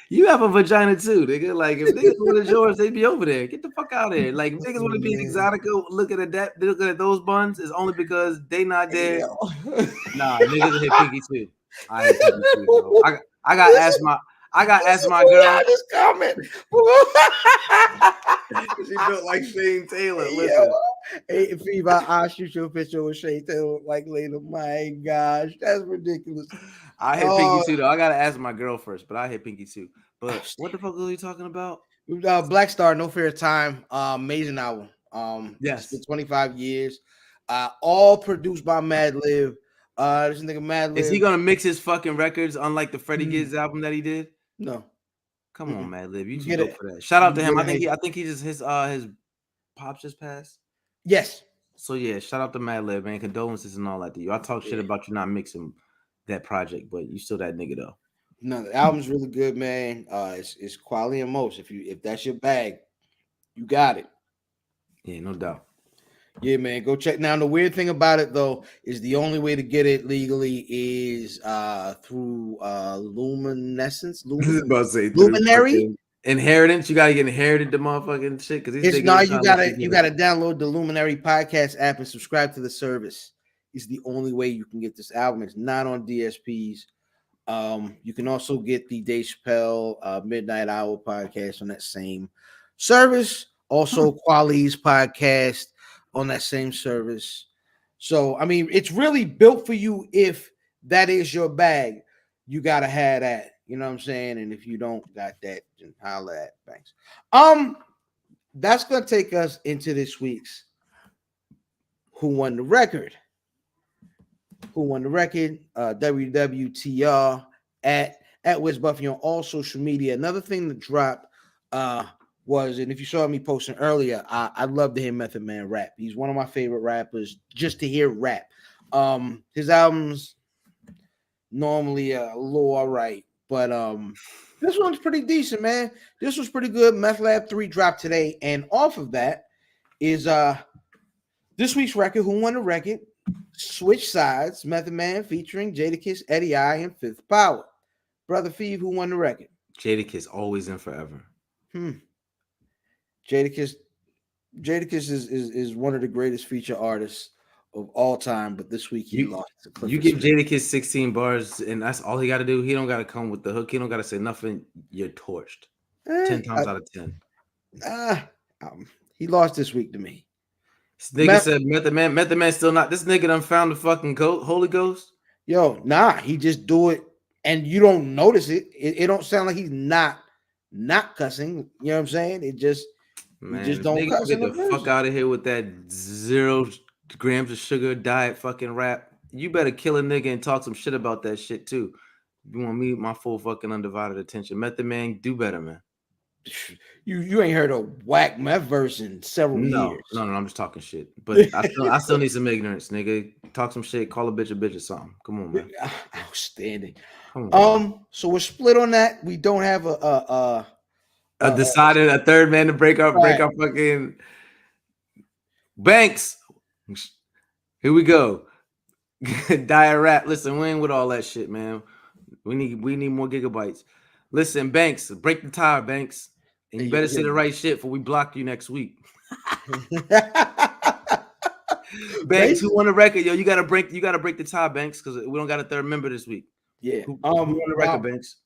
B: You have a vagina too, nigga. Like if niggas wanted yours, they'd be over there. Get the fuck out of there. Like if niggas want to be an exotica, looking at those buns is only because they not there. Nah, niggas hit pinky too. I hit pinky too, bro. I got asked my girl.
A: Just comment.
B: She built like Shane Taylor. Listen.
A: Hey, if I'll shoot you a picture with Shane Taylor like later. My gosh, that's ridiculous.
B: I hit pinky too, though. I gotta ask my girl first, but I hit pinky too. But what the fuck are you talking about?
A: Black Star, No Fear of Time, amazing album.
B: Yes,
A: it's been 25 years. All produced by Mad Lib. This nigga Mad Lib.
B: Is he gonna mix his fucking records unlike the Freddie Gibbs album that he did?
A: No.
B: Come on, Mad Lib. You
A: get
B: too dope for that. Shout out to him. I think he just his pops just passed.
A: Yes.
B: So yeah, shout out to Mad Lib, man. Condolences and all that to you. I talk shit about you not mixing that project, but you still that nigga though.
A: No, the album's really good, man. It's quality and most. If that's your bag, you got it.
B: Yeah, no doubt.
A: Yeah, man. Go check. Now the weird thing about it though is the only way to get it legally is through Luminescence. Luminary
B: inheritance. You gotta get inherited the motherfucking shit because
A: it's not. You gotta download the Luminary podcast app and subscribe to the service. It's the only way you can get this album. It's not on DSPs. You can also get the Dave Chappelle Midnight Hour podcast on that same service. Also, Quali's podcast on that same service. So, I mean, it's really built for you. If that is your bag, you gotta have that. You know what I'm saying? And if you don't got that, then holla at Banks. That's gonna take us into this week's Who Won the Record. Who Won the Record? WWTR at Wiz Buffy on all social media. Another thing that dropped was, and if you saw me posting earlier, I love to hear Method Man rap. He's one of my favorite rappers just to hear rap. His albums normally a little all right, but this one's pretty decent, man. This was pretty good. Meth Lab 3 dropped today, and off of that is this week's record, Who Won the Record? Switch Sides, Method Man featuring Jadakiss, Eddie I, and Fifth Power. Brother Feeve, who won the record?
B: Jadakiss, always and forever.
A: Jadakiss is one of the greatest feature artists of all time, but this week he lost to Clifford
B: You give
A: Smith.
B: Jadakiss 16 bars, and that's all he got to do. He don't got to come with the hook. He don't got to say nothing. You're torched. 10 times out of 10.
A: He lost this week to me.
B: This nigga said Method Man still not. This nigga done found the fucking Holy Ghost.
A: Yo, nah, he just do it, and you don't notice it. It don't sound like he's not cussing. You know what I'm saying? It just,
B: man,
A: just don't cuss.
B: Get the fuck out of here with that 0 grams of sugar diet fucking rap. You better kill a nigga and talk some shit about that shit too. You want me my full fucking undivided attention. Method Man, do better, man.
A: You ain't heard a whack meth verse in several years. No,
B: I'm just talking shit. But I still need some ignorance, nigga. Talk some shit, call a bitch or something. Come on, man.
A: Outstanding.
B: On,
A: so we're split on that. We don't have a
B: decided a third man to break our fucking Banks. Here we go. Dire rap. Listen, we ain't with all that shit, man. We need more gigabytes. Listen, Banks, break the tire, Banks. And you better say the right shit before we block you next week. Banks, who won the record? Yo, you gotta break the tie, Banks, because we don't got a third member this week.
A: Yeah.
B: Who won the record, Banks?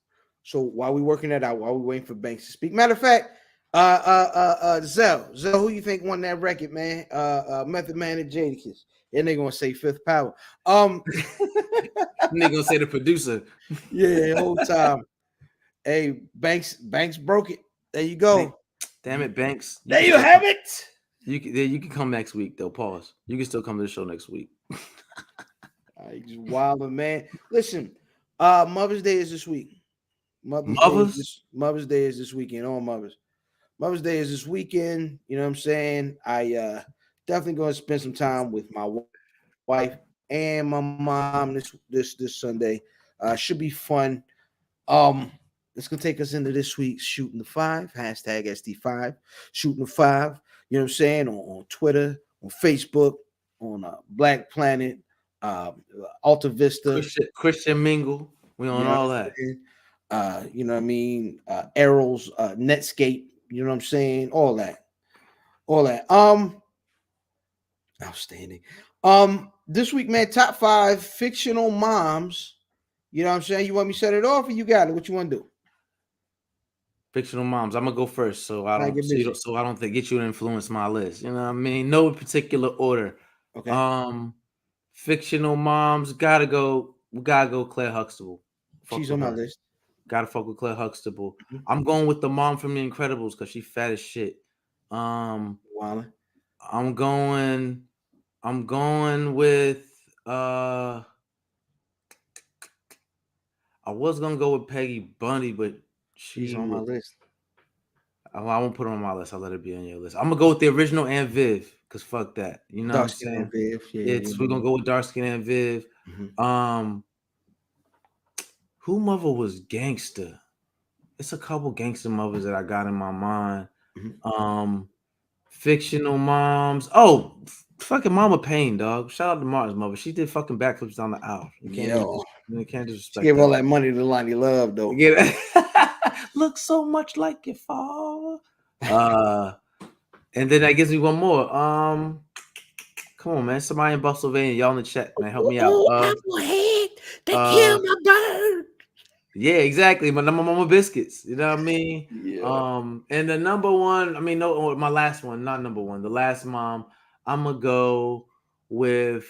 A: So while we working that out, while we waiting for Banks to speak. Matter of fact, Zell, who you think won that record, man? Method Man and Jadakiss. And they gonna say Fifth Power.
B: They gonna say the producer.
A: Yeah, whole time. Hey, Banks broke it. There you go.
B: Damn it, Banks.
A: There you have it.
B: You can come next week though. Pause. You can still come to the show next week.
A: Just wilding, man. Listen, Mother's Day is this week. Mother's Day is this weekend. All Mother's Day is this weekend. You know what I'm saying? I definitely going to spend some time with my wife and my mom this Sunday. Should be fun. It's gonna take us into this week's Shooting the Five, hashtag SD5, Shooting the Five. You know what I'm saying? On Twitter, on Facebook, on Black Planet, Alta Vista,
B: Christian Mingle. We on all that.
A: You know what I mean? Arrows, Netscape, you know what I'm saying? All that. All that. Outstanding. This week, man, top 5 fictional moms. You know what I'm saying? You want me to set it off or you got it? What you want to do?
B: Fictional moms. I'm gonna go first, so I
A: I
B: don't
A: get
B: so you
A: busy.
B: don't so I don't think get you to influence my list. You know what I mean? No particular order.
A: Okay.
B: Fictional moms gotta go. We gotta go. Claire Huxtable. Fuck
A: She's
B: with
A: on my
B: her.
A: list.
B: Gotta fuck with Claire Huxtable.
A: Mhm.
B: I'm going with the mom from The Incredibles because she fat as shit. Um,
A: Wildin'.
B: I'm going. I'm going with. Uh, I was gonna go with Peggy Bundy, but
A: She's
B: she
A: on my
B: was.
A: list.
B: I won't put her on my list. I'll let it be on your list. I'm gonna go with the original Aunt Viv, cause fuck that. You know what I'm
A: Dark skin and
B: saying?
A: Viv. Yeah,
B: It's
A: yeah.
B: we're gonna go with dark skin Aunt Viv.
A: Mhm.
B: Who mother was gangster? It's a couple gangster mothers that I got in my mind.
A: Mhm.
B: Um, Fictional moms. Oh, fucking Mama Payne, dog. Shout out to Martin's mother. She did fucking backflips down the aisle.
A: Yo.
B: You can't
A: She
B: disrespect
A: gave all
B: that.
A: that money to Lonnie Love, though.
B: You get it? Look so much like your father. And then that gives me one more. Come on, man. Somebody in Pennsylvania, y'all in the chat, man. Help me out.
A: Applehead, they
B: Uh,
A: killed my bird.
B: Yeah, exactly. My mama biscuits. You know what I mean?
A: Yeah.
B: And the number one, I mean, no, my last one, not number one, the last mom, I'm gonna go with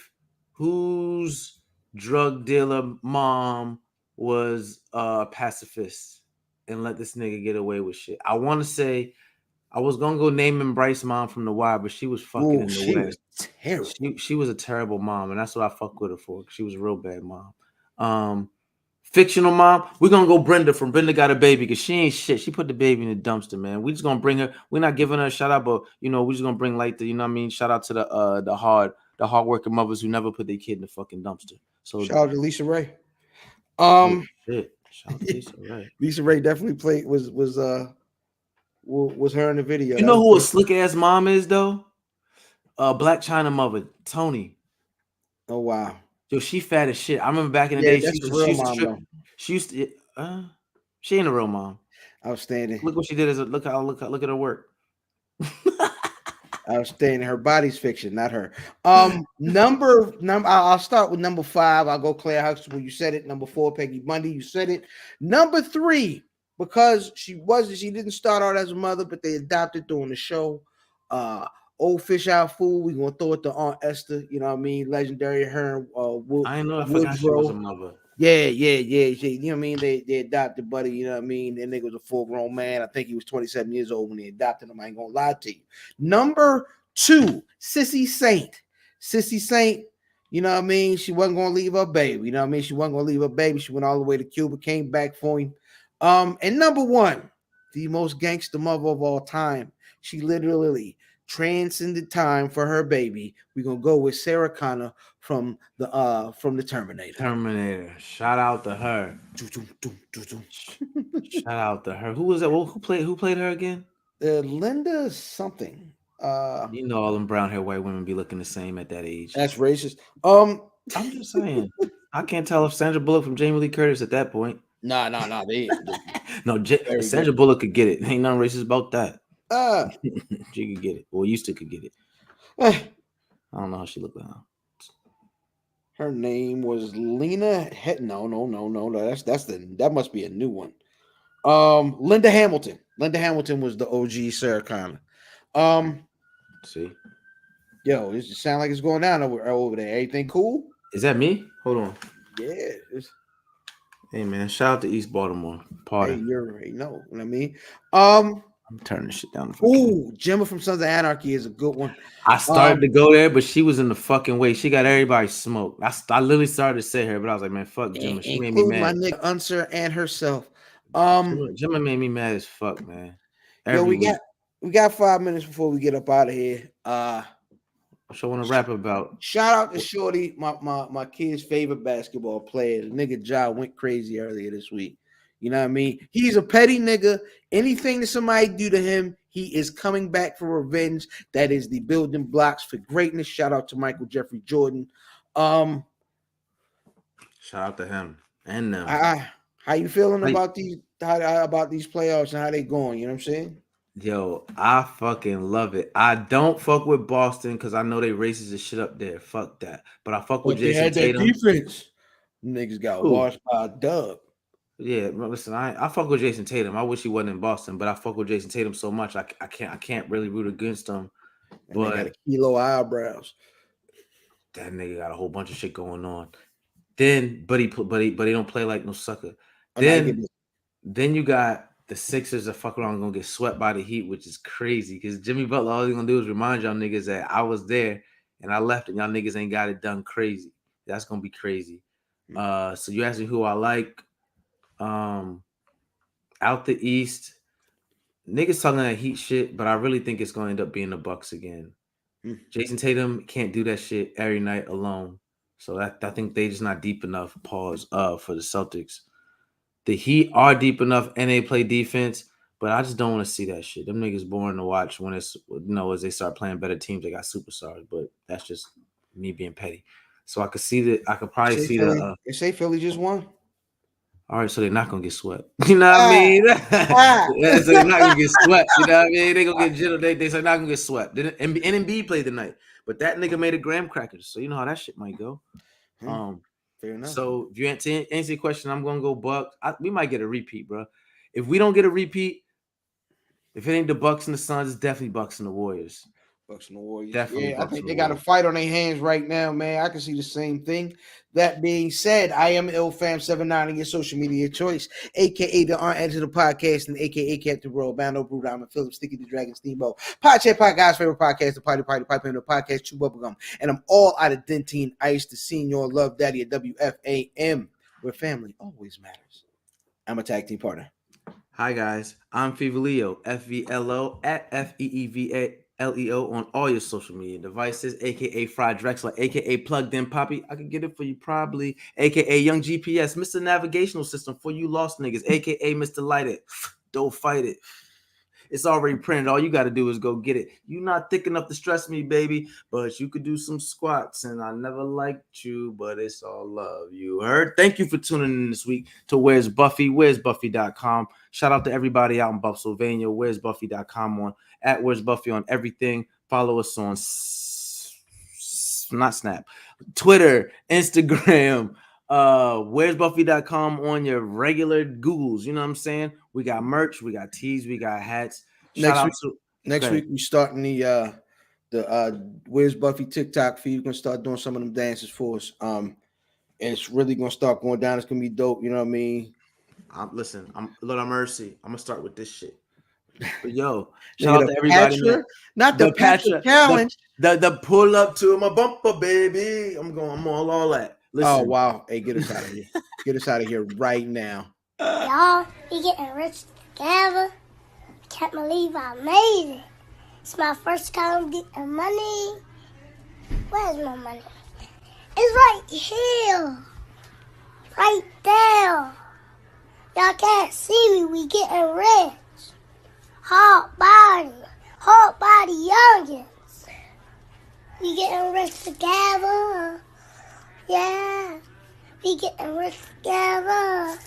B: whose drug dealer mom was a pacifist and let this nigga get away with shit. I want to say I was gonna go name Bryce mom from The Wire, but she was fucking
A: Ooh,
B: in the
A: she
B: way.
A: was terrible.
B: She was a terrible mom, and that's what I fuck with her for. She was a real bad mom. Fictional mom, we're gonna go Brenda from Brenda Got a Baby because she ain't shit. She put the baby in the dumpster, man. We just gonna bring her. We're not giving her a shout out, but we're just gonna bring like the, you know what I mean. Shout out to the hardworking mothers who never put their kid in the fucking dumpster. So
A: Shout out to Lisa Ray.
B: oh shit, shout out to Lisa, right?
A: Lisa Ray definitely played was her in the video.
B: You
A: That
B: know
A: was
B: who a
A: great.
B: slick ass mom is though? Black China mother, Tony.
A: Oh wow.
B: Yo, she fat as shit. I remember back in the
A: Yeah,
B: day,
A: that's the
B: she
A: real
B: used to
A: mom
B: strip.
A: though.
B: She used to. She ain't a real mom.
A: Outstanding.
B: Look what she did. Look at her work.
A: Outstanding. Her body's fiction, not her. Number. I'll start with number 5. I'll go Claire Huxtable. You said it. Number 4, Peggy Bundy. You said it. Number 3, because she didn't start out as a mother, but they adopted during the show. Old Fish Out Fool. We're gonna throw it to Aunt Esther. You know what I mean? Legendary her.
B: I ain't know. I forgot she was a
A: Woodrow.
B: mother.
A: Yeah. You know what I mean? They adopted Buddy, you know what I mean? That nigga was a full-grown man. I think he was 27 years old when they adopted him. I ain't gonna lie to you. Number 2, Sissy Saint. Sissy Saint, you know what I mean? She wasn't gonna leave her baby. You know what I mean? She wasn't gonna leave her baby. She went all the way to Cuba, came back for him. And number 1, the most gangster mother of all time. She literally transcended time for her baby. We're gonna go with Sarah Connor from the Terminator.
B: Terminator. Shout out to her. Shout out to her. Who was that? Well, who played her again?
A: Linda something.
B: You know, all them brown hair white women be looking the same at that age.
A: That's racist.
B: I'm just saying. I can't tell if Sandra Bullock from Jamie Lee Curtis at that point.
A: Nah. They
B: No,
A: very
B: Sandra Bullock could get it. Ain't nothing racist about that.
A: uh
B: She could get it. Well, used to could get it.
A: eh,
B: I don't know how she looked now.
A: her name was Lena. No. That must be a new one. Linda Hamilton. Linda Hamilton was the OG Sarah Connor.
B: See,
A: Yo, it just sound like it's going down over there. Everything cool?
B: is that me? Hold on.
A: Yeah.
B: Hey man, shout out to East Baltimore.
A: Hey,
B: Poddin.
A: you already know what I mean.
B: I'm turning this shit down.
A: Ooh, Gemma from Sons of Anarchy is a good one.
B: I started to go there, but she was in the fucking way. She got everybody smoked. I literally started to say her, but I was like, man, fuck Gemma. She made me
A: Include my
B: mad.
A: nigga Unser and herself.
B: Gemma made me mad as fuck, man.
A: Yo,
B: Every week.
A: we got 5 minutes before we get up out of here.
B: What I want to rap about.
A: Shout out to Shorty, my kid's favorite basketball player. The nigga Ja went crazy earlier this week. You know what I mean? He's a petty nigga. Anything that somebody do to him, he is coming back for revenge. That is the building blocks for greatness. Shout out to Michael Jeffrey Jordan.
B: Shout out to him and them.
A: How you feeling
B: Like,
A: about these? How about these playoffs and how they going? You know what I'm saying?
B: yo, I fucking love it. I don't fuck with Boston because I know they racist as shit up there. Fuck that. But I fuck with
A: But they
B: Jason
A: had that
B: Tatum.
A: defense. Niggas got
B: Who?
A: washed by a dub.
B: Yeah, bro, listen, I fuck with Jason Tatum. I wish he wasn't in Boston, but I fuck with Jason Tatum so much I can't really root against him.
A: And they got a
B: But
A: kilo eyebrows.
B: that nigga got a whole bunch of shit going on. Then, but he don't play like no sucker.
A: Oh, now you get
B: Then you got the Sixers that fuck around gonna get swept by the Heat, which is crazy because Jimmy Butler, all he's gonna do is remind y'all niggas that I was there and I left and y'all niggas ain't got it done crazy. That's gonna be crazy. So you ask me who I like. Out the East, niggas talking that Heat shit, but I really think it's gonna end up being the Bucks again. Jason Tatum can't do that shit every night alone. So I think they just not deep enough. Pause. For the Celtics. The Heat are deep enough and they play defense, but I just don't want to see that shit. Them niggas boring to watch when it's as they start playing better teams. They got superstars, but that's just me being petty. So I could see that. I could probably see the.
A: They say Philly just won.
B: All right, so they're not gonna get swept. You know what I mean? Yeah, so they're not gonna get swept. You know what I mean? They gonna get jittered. They say not gonna get swept. Embiid played tonight, but that nigga made a graham crackers. So you know how that shit might go.
A: Fair enough.
B: So if you answer the question, I'm gonna go Bucks. We might get a repeat, bro. If we don't get a repeat, if it ain't the Bucks and the Suns, it's definitely Bucks and the Warriors.
A: Bucks and the Warriors.
B: Definitely
A: Yeah,
B: Bucks
A: I think
B: and
A: they
B: the
A: got a
B: Warriors.
A: fight on their hands right now, man. I can see the same thing. That being said, I am IlFam79 on your social media choice, aka the Aunt Edge of the podcast, and aka Captain Bro, Bando, Brew Diamond, Philip, Sticky the Dragon, Steamboat, Podcast, Guy's favorite podcast, the Party, Pipe in the podcast, Chew Bubblegum, and I'm all out of Dentine Ice, the Senior Love Daddy at WFAM, where family always matters. I'm a tag team partner.
B: Hi guys, I'm Fevelio, FVLO at FEEVALEO on all your social media devices, aka Fried Drexler, aka Plugged In Poppy. I can get it for you probably, aka Young GPS, Mr. Navigational System for you lost niggas, aka Mr. Light It. Don't fight it. It's already printed. All you got to do is go get it. You're not thick enough to stress me, baby, but you could do some squats. And I never liked you, but it's all love. You heard? Thank you for tuning in this week to Where's Buffy? Where's Buffy.com. Shout out to everybody out in Buffsylvania. Where's Buffy.com on at Where's Buffy on everything. Follow us on not Snap, Twitter, Instagram. Where's Buffy.com on your regular Googles. You know what I'm saying? We got merch, we got tees, we got hats.
A: Next week we starting the Where's Buffy TikTok feed. We're gonna start doing some of them dances for us. And it's really gonna start going down. It's gonna be dope. You know what I mean?
B: Listen, Lord have mercy. I'm gonna start with this shit. But yo, shout out to everybody,
A: Patra,
B: man.
A: not the Patra challenge.
B: The pull up to my bumper, baby. I'm all that. Listen.
A: Oh wow. Hey, get us out of here. Get us out of here right now.
D: Y'all, we getting rich together. Can't believe I made it. It's my first time getting money. Where's my money? It's right here. Right there. Y'all can't see me. We getting rich. Hard body youngins. We getting rich together. Yeah. We getting rich together.